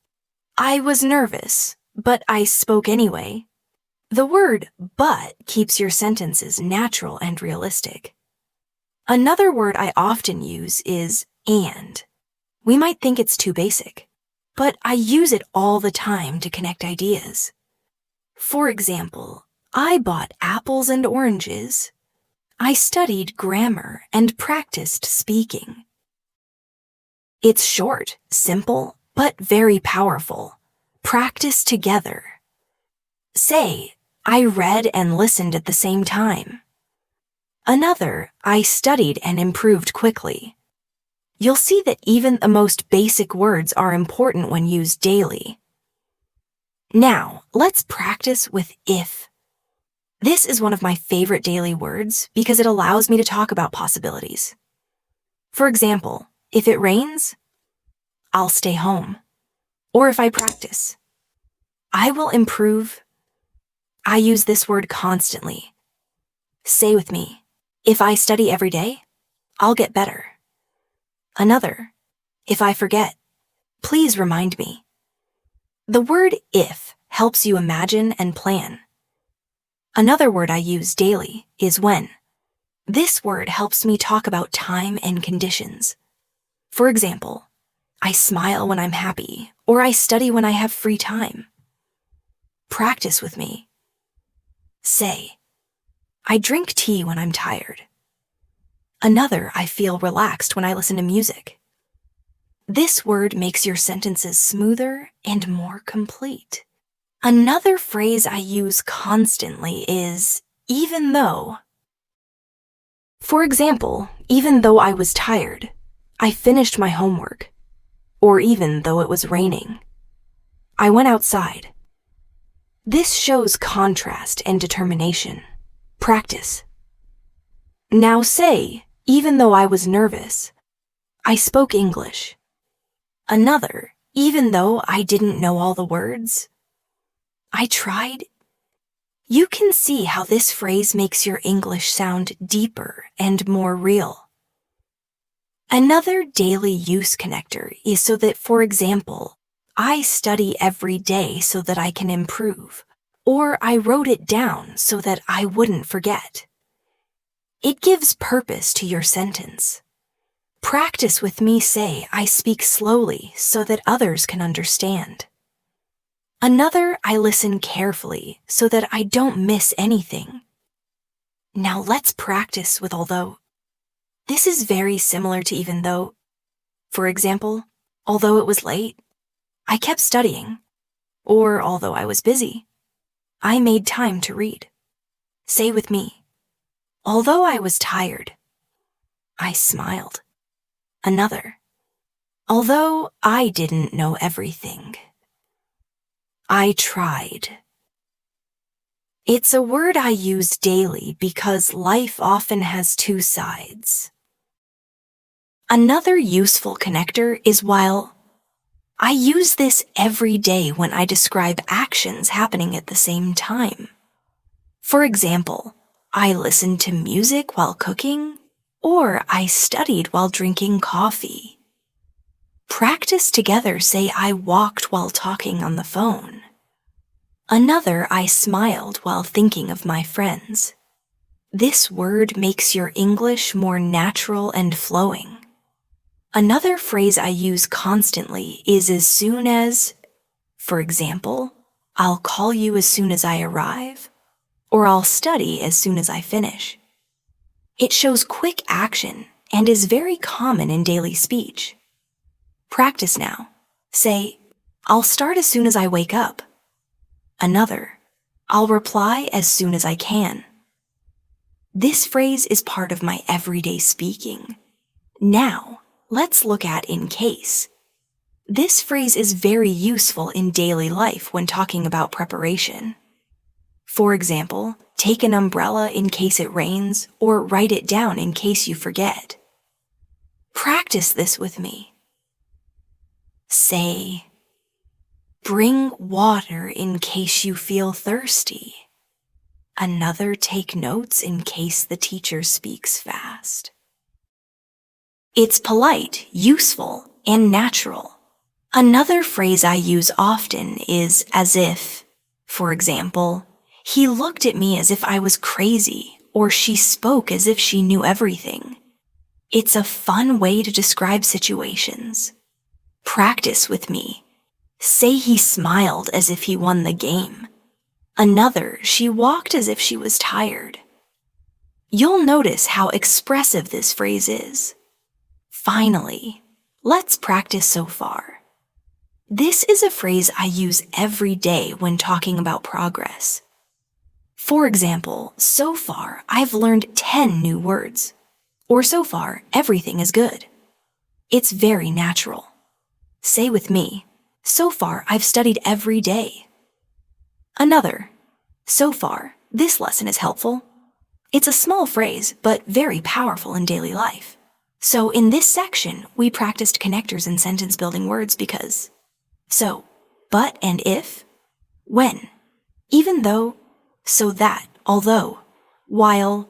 I was nervous, but I spoke anyway. The word but keeps your sentences natural and realistic. Another word I often use is and. We might think it's too basic, but I use it all the time to connect ideas. For example, I bought apples and oranges. I studied grammar and practiced speaking. It's short, simple, but very powerful. Practice together. Say, I read and listened at the same time. Another, I studied and improved quickly. You'll see that even the most basic words are important when used daily. Now, let's practice with if. This is one of my favorite daily words because it allows me to talk about possibilities. For example, if it rains, I'll stay home. Or if I practice, I will improve. I use this word constantly. Say with me, if I study every day, I'll get better. Another, if I forget, please remind me. The word if helps you imagine and plan. Another word I use daily is when. This word helps me talk about time and conditions. For example, I smile when I'm happy, or I study when I have free time. Practice with me. Say, I drink tea when I'm tired. Another, I feel relaxed when I listen to music. This word makes your sentences smoother and more complete. Another phrase I use constantly is even though. For example, even though I was tired, I finished my homework. Or even though it was raining, I went outside. This shows contrast and determination. Practice. Now say, even though I was nervous, I spoke English. Another, even though I didn't know all the words, I tried. You can see how this phrase makes your English sound deeper and more real. Another daily use connector is so that, for example, I study every day so that I can improve, or I wrote it down so that I wouldn't forget. It gives purpose to your sentence. Practice with me. Say, I speak slowly so that others can understand. Another, I listen carefully so that I don't miss anything. Now let's practice with although. This is very similar to even though. For example, although it was late, I kept studying. Or although I was busy, I made time to read. Say with me, although I was tired, I smiled. Another, although I didn't know everything, I tried. It's a word I use daily because life often has two sides. Another useful connector is while. I use this every day when I describe actions happening at the same time. For example, I listened to music while cooking, or I studied while drinking coffee. Practice together. Say, I walked while talking on the phone. Another, I smiled while thinking of my friends. This word makes your English more natural and flowing. Another phrase I use constantly is as soon as. For example, I'll call you as soon as I arrive, or I'll study as soon as I finish. It shows quick action and is very common in daily speech. Practice now. Say, I'll start as soon as I wake up. Another, I'll reply as soon as I can. This phrase is part of my everyday speaking. Now, let's look at in case. This phrase is very useful in daily life when talking about preparation. For example, take an umbrella in case it rains, or write it down in case you forget. Practice this with me. Say, bring water in case you feel thirsty. Another, take notes in case the teacher speaks fast. It's polite, useful, and natural. Another phrase I use often is as if. For example, he looked at me as if I was crazy, or she spoke as if she knew everything. It's a fun way to describe situations. Practice with me. Say, he smiled as if he won the game. Another, she walked as if she was tired. You'll notice how expressive this phrase is. Finally, let's practice so far. This is a phrase I use every day when talking about progress. For example, so far I've learned 10 new words. Or so far, everything is good. It's very natural. Say with me, so far I've studied every day. Another, so far, this lesson is helpful. It's a small phrase, but very powerful in daily life. So in this section, we practiced connectors and sentence building words because so, but and if, when, even though, so that, although, while,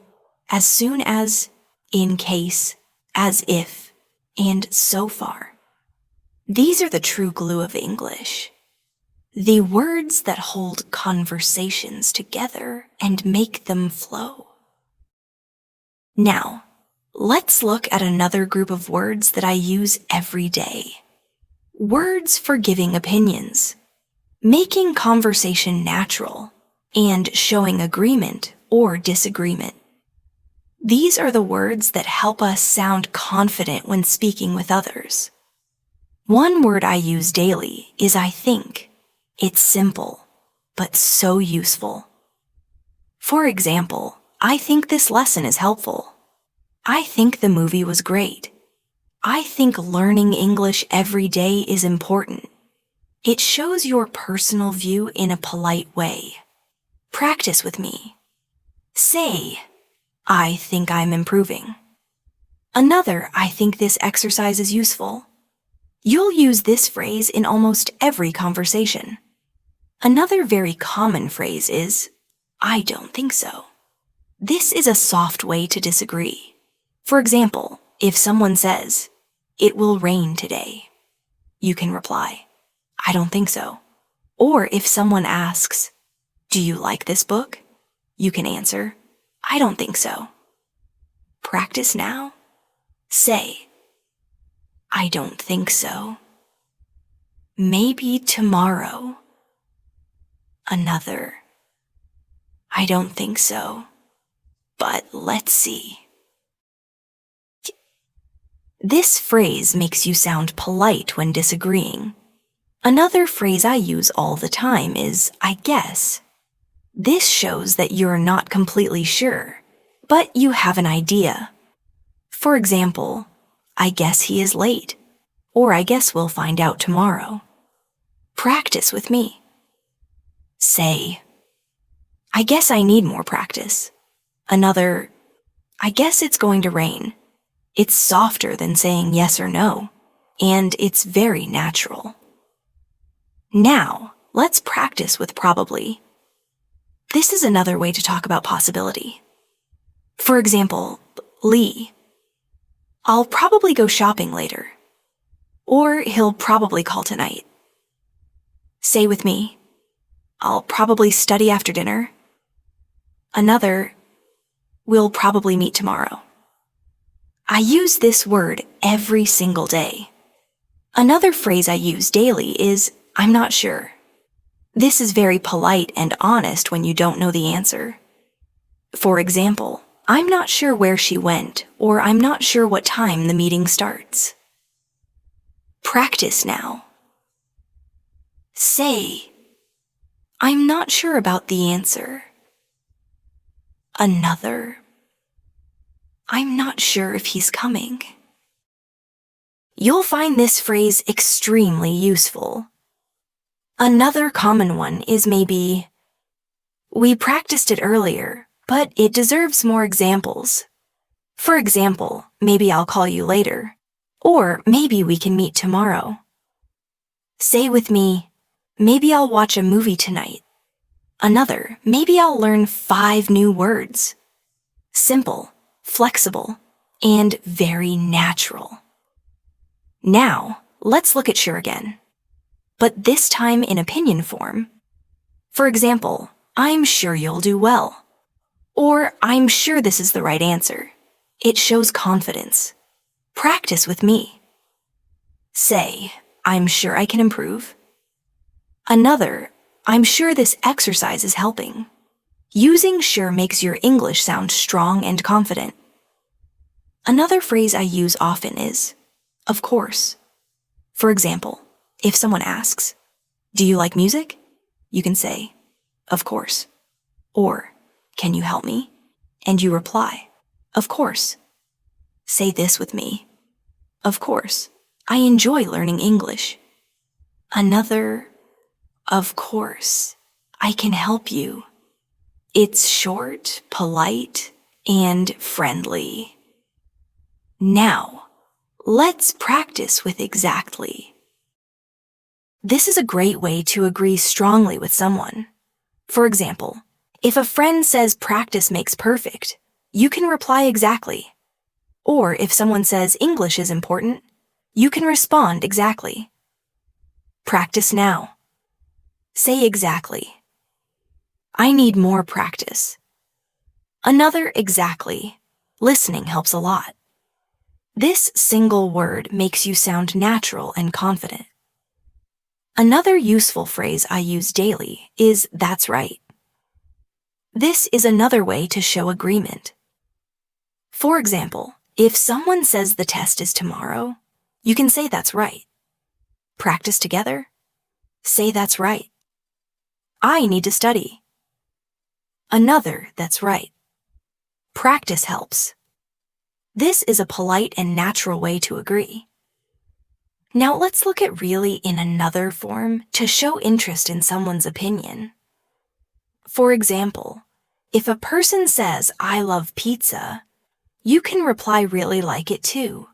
as soon as, in case, as if, and so far. These are the true glue of English. The words that hold conversations together and make them flow. Now, let's look at another group of words that I use every day. Words for giving opinions, making conversation natural, and showing agreement or disagreement. These are the words that help us sound confident when speaking with others. One word I use daily is I think. It's simple, but so useful. For example, I think this lesson is helpful. I think the movie was great. I think learning English every day is important. It shows your personal view in a polite way. Practice with me. Say, I think I'm improving. Another, I think this exercise is useful. You'll use this phrase in almost every conversation. Another very common phrase is, I don't think so. This is a soft way to disagree. For example, if someone says, it will rain today, you can reply, I don't think so. Or if someone asks, do you like this book? You can answer, I don't think so. Practice now. Say, I don't think so. Maybe tomorrow. Another, I don't think so, but let's see. This phrase makes you sound polite when disagreeing. Another phrase I use all the time is I guess. This shows that you're not completely sure, but you have an idea. For example, I guess he is late, or I guess we'll find out tomorrow. Practice with me. Say, I guess I need more practice. Another, I guess it's going to rain. It's softer than saying yes or no, and it's very natural. Now, let's practice with probably. This is another way to talk about possibility. For example, Lee, I'll probably go shopping later. Or he'll probably call tonight. Say with me, I'll probably study after dinner. Another, we'll probably meet tomorrow. I use this word every single day. Another phrase I use daily is, I'm not sure. This is very polite and honest when you don't know the answer. For example, I'm not sure where she went, or I'm not sure what time the meeting starts. Practice now. Say, I'm not sure about the answer. Another, I'm not sure if he's coming. You'll find this phrase extremely useful. Another common one is maybe, we practiced it earlier, but it deserves more examples. For example, maybe I'll call you later, or maybe we can meet tomorrow. Say with me, maybe I'll watch a movie tonight. Another, maybe I'll learn 5 new words. Simple, flexible, and very natural. Now, let's look at sure again, but this time in opinion form. For example, I'm sure you'll do well. Or I'm sure this is the right answer. It shows confidence. Practice with me. Say, I'm sure I can improve. Another, I'm sure this exercise is helping. Using sure makes your English sound strong and confident. Another phrase I use often is, of course. For example, if someone asks, do you like music? You can say, of course. Or, can you help me? And you reply, of course. Say this with me. Of course, I enjoy learning English. Another, of course, I can help you. It's short, polite, and friendly. Now, let's practice with exactly. This is a great way to agree strongly with someone. For example, if a friend says practice makes perfect, you can reply exactly. Or if someone says English is important, you can respond exactly. Practice now. Say exactly. I need more practice. Another exactly. Listening helps a lot. This single word makes you sound natural and confident. Another useful phrase I use daily is "that's right." This is another way to show agreement. For example, if someone says the test is tomorrow, you can say "that's right." Practice together? Say "that's right." I need to study. Another "that's right." Practice helps. This is a polite and natural way to agree. Now let's look at "really" in another form to show interest in someone's opinion. For example, if a person says, "I love pizza," you can reply "really like it too."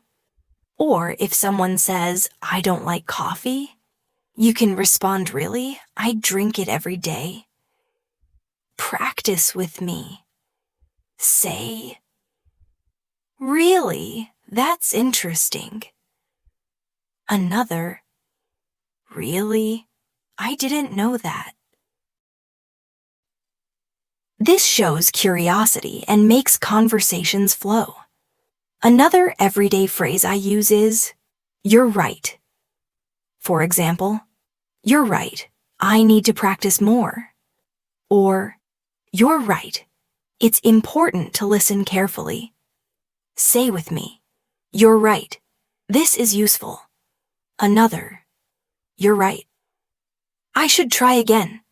Or if someone says, "I don't like coffee," you can respond, "Really? I drink it every day." Practice with me. Say, "Really? That's interesting." Another, "Really? I didn't know that." This shows curiosity and makes conversations flow. Another everyday phrase I use is, "You're right." For example, "You're right. I need to practice more." Or, "You're right. It's important to listen carefully." Say with me, "You're right." This is useful. Another, "You're right. I should try again."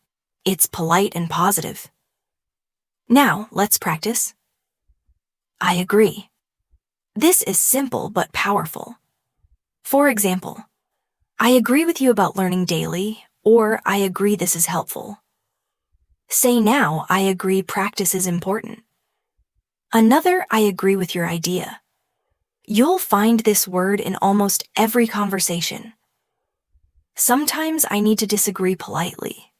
It's polite and positive. Now, let's practice. I agree. This is simple but powerful. For example, "I agree with you about learning daily," or "I agree this is helpful." Say now, "I agree practice is important." Another, "I agree with your idea." You'll find this word in almost every conversation. Sometimes I need to disagree politely.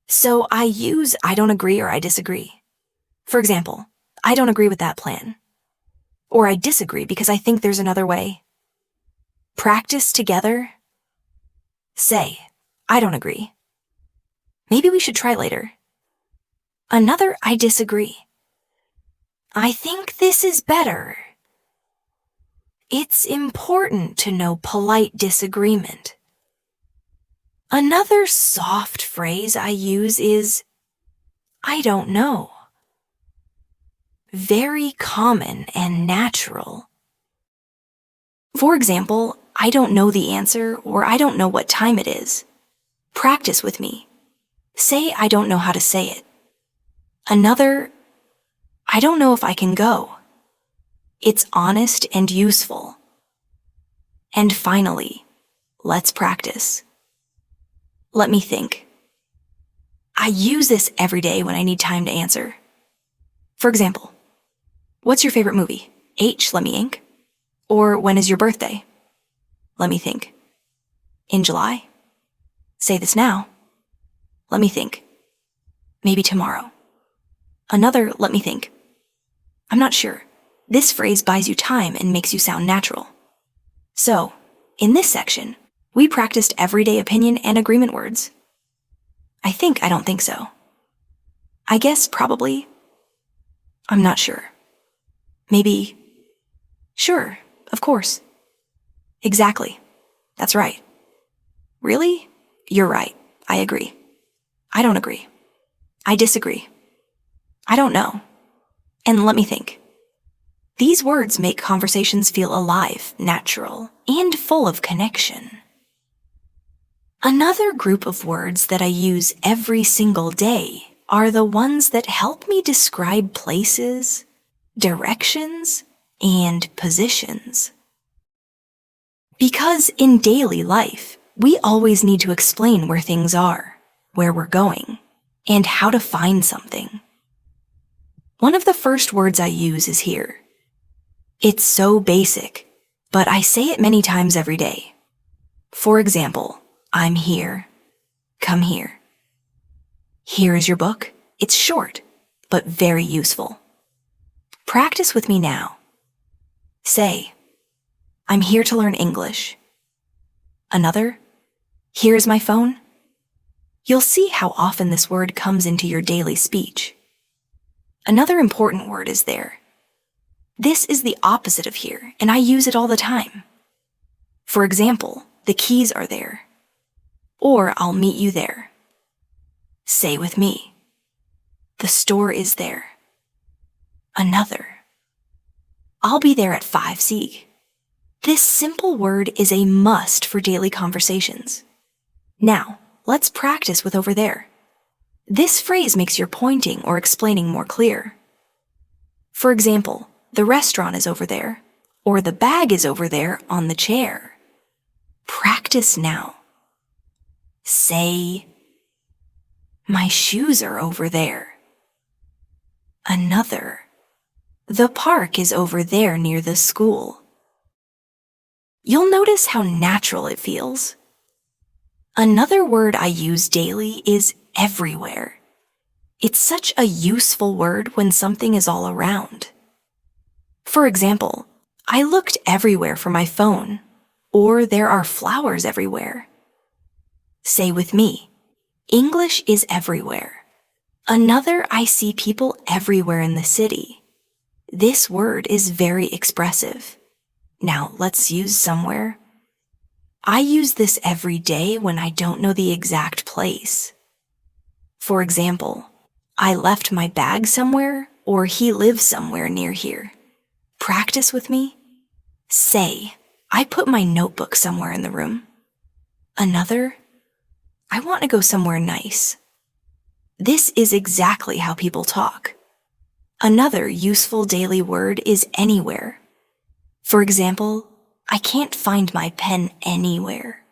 So I use "I don't agree" or "I disagree." For example, "I don't agree with that plan." Or "I disagree because I think there's another way." Practice together. Say, "I don't agree. Maybe we should try later." Another, "I disagree. I think this is better." It's important to know polite disagreement. Another soft phrase I use is, "I don't know." Very common and natural. For example, "I don't know the answer," or "I don't know what time it is." Practice with me. Say, "I don't know how to say it." Another, "I don't know if I can go." It's honest and useful. And finally, let's practice. Let me think. I use this every day when I need time to answer. For example, "What's your favorite movie?" H, let me ink. Or "When is your birthday?" Let me think. "In July?" Say this now. Let me think. "Maybe tomorrow." Another, "Let me think." "I'm not sure." This phrase buys you time and makes you sound natural. So, in this section, we practiced everyday opinion and agreement words. I think I don't think so. I guess probably. I'm not sure. Maybe. Sure, of course. Exactly. That's right. Really? You're right. I agree. I don't agree. I disagree. I don't know. And let me think. These words make conversations feel alive, natural, and full of connection. Another group of words that I use every single day are the ones that help me describe places, directions, and positions. Because in daily life, we always need to explain where things are, where we're going, and how to find something. One of the first words I use is "here." It's so basic, but I say it many times every day. For example, "I'm here." Come here. Here is your book. It's short, but very useful. Practice with me now. Say, "I'm here to learn English." Another, "Here is my phone." You'll see how often this word comes into your daily speech. Another important word is "there." This is the opposite of here, and I use it all the time. For example, the keys are there. Or I'll meet you there. Say with me, the store is there. Another, I'll be there at 5 This simple word is a must for daily conversations. Now, let's practice with over there. This phrase makes your pointing or explaining more clear. For example, the restaurant is over there, or the bag is over there on the chair. Practice now. Say, my shoes are over there. Another, the park is over there near the school. You'll notice how natural it feels. Another word I use daily is everywhere. It's such a useful word when something is all around. For example, I looked everywhere for my phone, or there are flowers everywhere. Say with me, English is everywhere. Another, I see people everywhere in the city. This word is very expressive. Now let's use somewhere. I use this every day when I don't know the exact place. For example, I left my bag somewhere, or he lives somewhere near here. Practice with me. Say, I put my notebook somewhere in the room. Another, I want to go somewhere nice. This is exactly how people talk. Another useful daily word is anywhere. For example, I can't find my pen anywhere.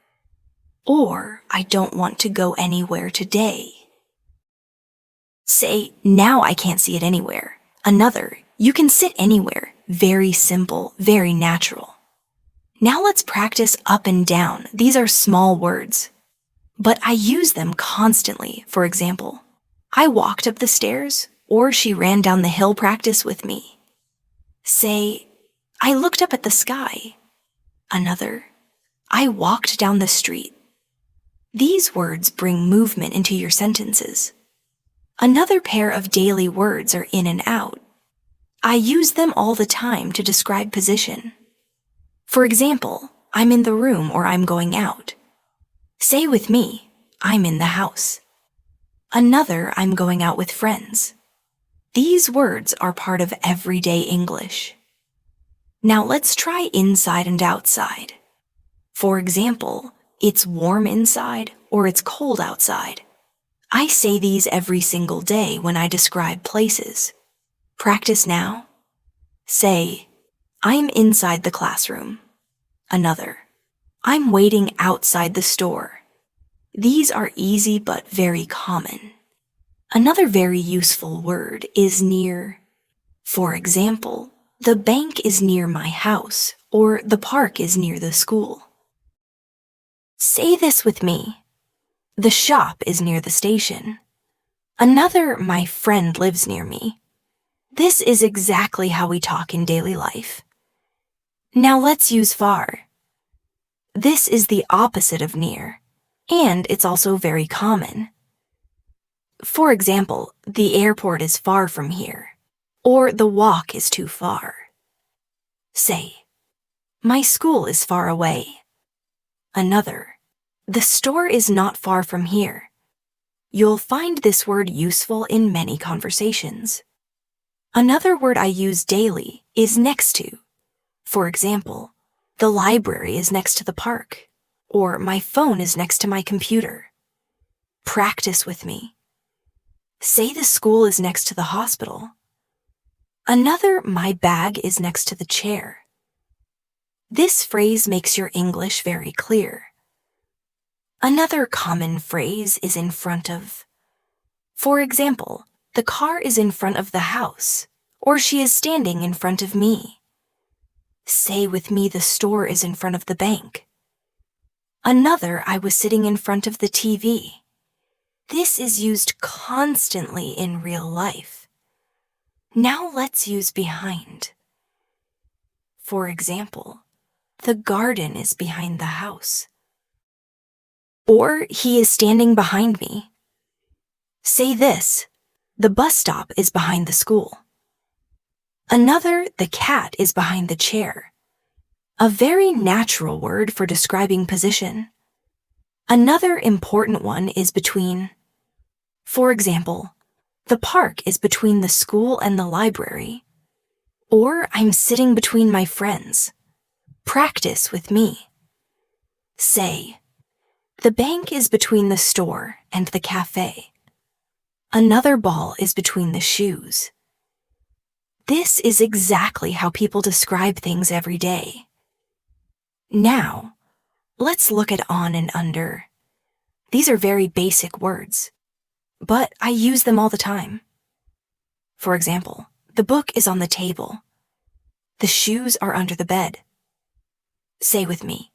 Or, I don't want to go anywhere today. Say, now I can't see it anywhere. Another, you can sit anywhere. Very simple, very natural. Now let's practice up and down. These are small words, but I use them constantly. For example, I walked up the stairs, or she ran down the hill. Practice with me. Say, I looked up at the sky. Another, I walked down the street. These words bring movement into your sentences. Another pair of daily words are in and out. I use them all the time to describe position. For example, I'm in the room or I'm going out. Say with me, I'm in the house. Another, I'm going out with friends. These words are part of everyday English. Now let's try inside and outside. For example, it's warm inside or it's cold outside. I say these every single day when I describe places. Practice now. Say, I'm inside the classroom. Another, I'm waiting outside the store. These are easy but very common. Another very useful word is near. For example, the bank is near my house, or the park is near the school. Say this with me. The shop is near the station. Another, my friend lives near me. This is exactly how we talk in daily life. Now let's use far. This is the opposite of near, and it's also very common. For example, the airport is far from here, or the walk is too far. Say, my school is far away. Another, the store is not far from here. You'll find this word useful in many conversations. Another word I use daily is next to. For example, the library is next to the park, or my phone is next to my computer. Practice with me. Say the school is next to the hospital. Another, my bag is next to the chair. This phrase makes your English very clear. Another common phrase is in front of. For example, the car is in front of the house, or she is standing in front of me. Say with me, the store is in front of the bank. Another, I was sitting in front of the TV. This is used constantly in real life. Now let's use behind. For example, the garden is behind the house. Or he is standing behind me. Say this, the bus stop is behind the school. Another, the cat is behind the chair. A very natural word for describing position. Another important one is between. For example, the park is between the school and the library. Or I'm sitting between my friends. Practice with me. Say, the bank is between the store and the cafe. Another ball is between the shoes. This is exactly how people describe things every day. Now, let's look at on and under. These are very basic words, but I use them all the time. For example, the book is on the table. The shoes are under the bed. Say with me,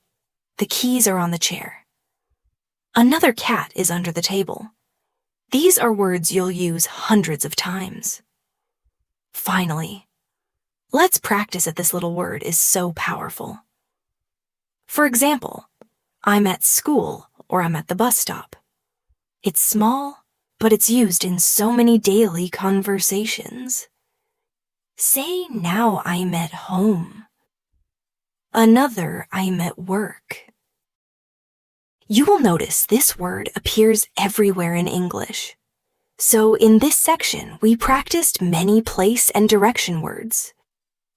the keys are on the chair. Another cat is under the table. These are words you'll use hundreds of times. Finally, let's practice that this little word is so powerful. For example, I'm at school or I'm at the bus stop. It's small, but it's used in so many daily conversations. Say, now I'm at home. Another, I'm at work. You will notice this word appears everywhere in English. So in this section, we practiced many place and direction words.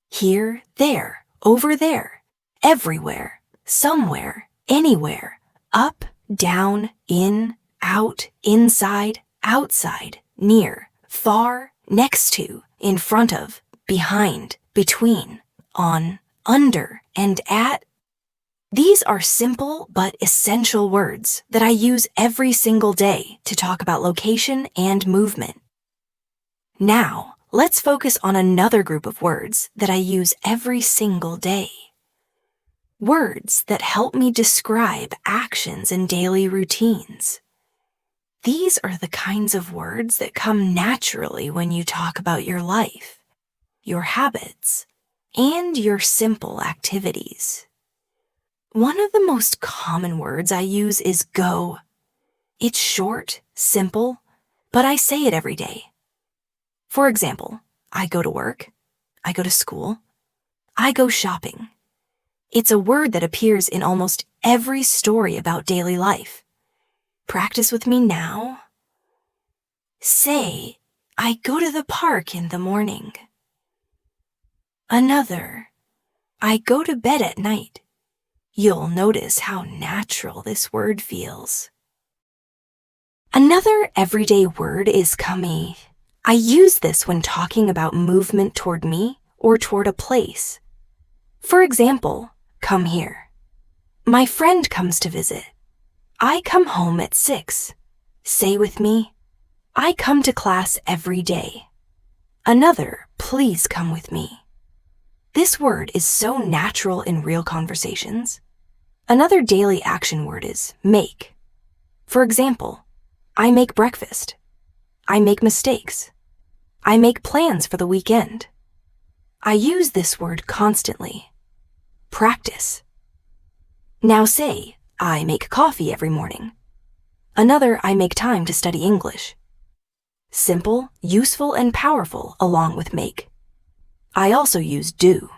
Here, there, over there, everywhere, somewhere, anywhere, up, down, in, out, inside, outside, near, far, next to, in front of, behind, between, on, under, and at. These are simple but essential words that I use every single day to talk about location and movement. Now, let's focus on another group of words that I use every single day. Words that help me describe actions and daily routines. These are the kinds of words that come naturally when you talk about your life, your habits, and your simple activities. One of the most common words I use is go. It's short, simple, but I say it every day. For example, I go to work, I go to school, I go shopping. It's a word that appears in almost every story about daily life. Practice with me now. Say, I go to the park in the morning. Another, I go to bed at night. You'll notice how natural this word feels. Another everyday word is come. I use this when talking about movement toward me or toward a place. For example, come here. My friend comes to visit. I come home at 6. Say with me, I come to class every day. Another, please come with me. This word is so natural in real conversations. Another daily action word is make. For example, I make breakfast. I make mistakes. I make plans for the weekend. I use this word constantly. Practice. Now say, I make coffee every morning. Another, I make time to study English. Simple, useful, and powerful along with make. I also use do.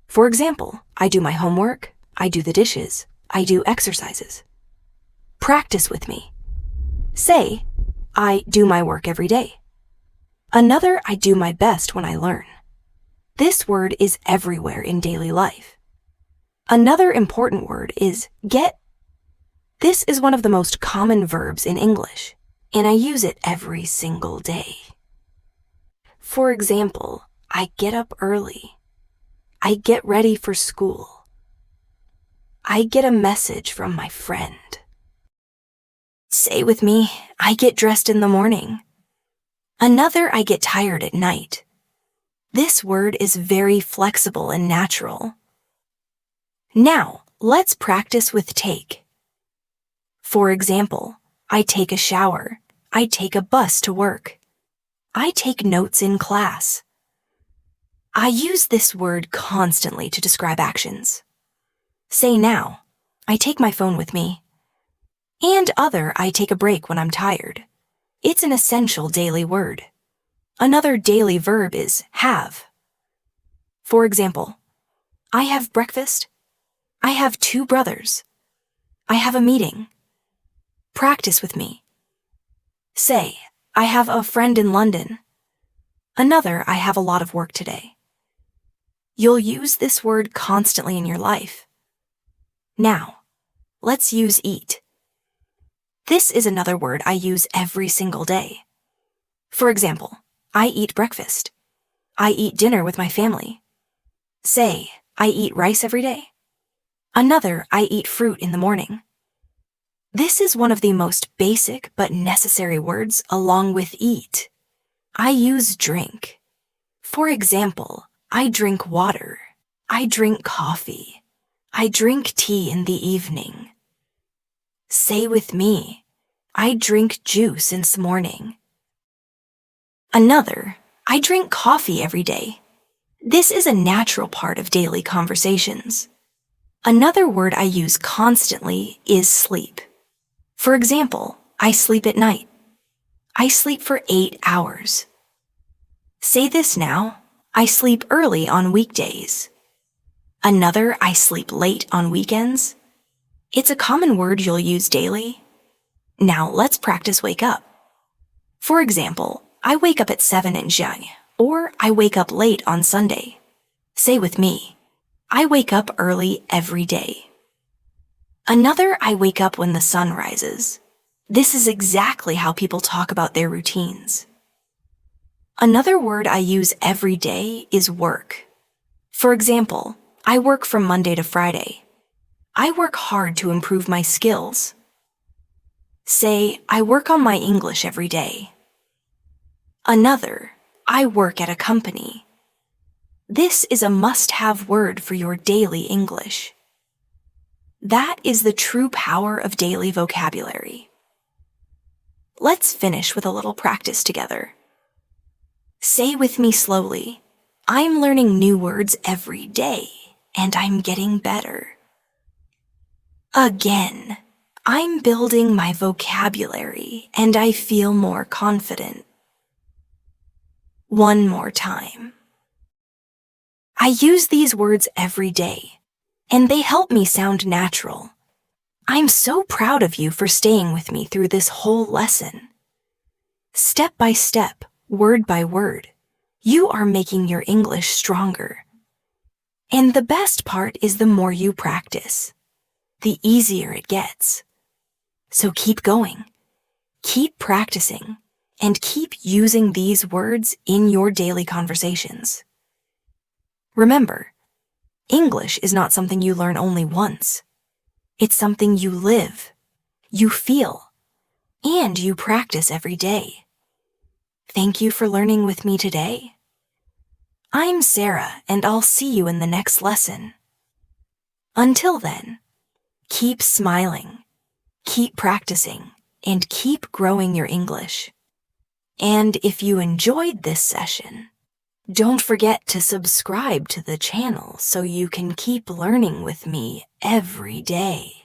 For example, I do my homework, I do the dishes, I do exercises. Practice with me. Say, I do my work every day. Another, I do my best when I learn. This word is everywhere in daily life. Another important word is get. This is one of the most common verbs in English, and I use it every single day. For example, I get up early. I get ready for school. I get a message from my friend. Say with me, I get dressed in the morning. Another, I get tired at night. This word is very flexible and natural. Now, let's practice with take. For example, I take a shower. I take a bus to work. I take notes in class. I use this word constantly to describe actions. Say now, I take my phone with me. And other, I take a break when I'm tired. It's an essential daily word. Another daily verb is have. For example, I have breakfast. I have 2 brothers. I have a meeting. Practice with me. Say, I have a friend in London. Another, I have a lot of work today. You'll use this word constantly in your life. Now, let's use eat. This is another word I use every single day. For example, I eat breakfast. I eat dinner with my family. Say, I eat rice every day. Another, I eat fruit in the morning. This is one of the most basic but necessary words along with eat. I use drink. For example, I drink water. I drink coffee. I drink tea in the evening. Say with me, I drink juice in the morning. Another, I drink coffee every day. This is a natural part of daily conversations. Another word I use constantly is sleep. For example, I sleep at night. I sleep for 8 hours. Say this now, I sleep early on weekdays. Another, I sleep late on weekends. It's a common word you'll use daily. Now let's practice wake up. For example, I wake up at 7 in Jiang, or I wake up late on Sunday. Say with me, I wake up early every day. Another, I wake up when the sun rises. This is exactly how people talk about their routines. Another word I use every day is work. For example, I work from Monday to Friday. I work hard to improve my skills. Say, I work on my English every day. Another, I work at a company. This is a must-have word for your daily English. That is the true power of daily vocabulary. Let's finish with a little practice together. Say with me slowly, I'm learning new words every day, and I'm getting better. Again, I'm building my vocabulary, and I feel more confident. One more time. I use these words every day, and they help me sound natural. I'm so proud of you for staying with me through this whole lesson. Step by step, word by word, you are making your English stronger. And the best part is the more you practice, the easier it gets. So keep going, keep practicing, and keep using these words in your daily conversations. Remember, English is not something you learn only once. It's something you live, you feel, and you practice every day. Thank you for learning with me today. I'm Sarah, and I'll see you in the next lesson. Until then, keep smiling, keep practicing, and keep growing your English. And if you enjoyed this session, don't forget to subscribe to the channel so you can keep learning with me every day.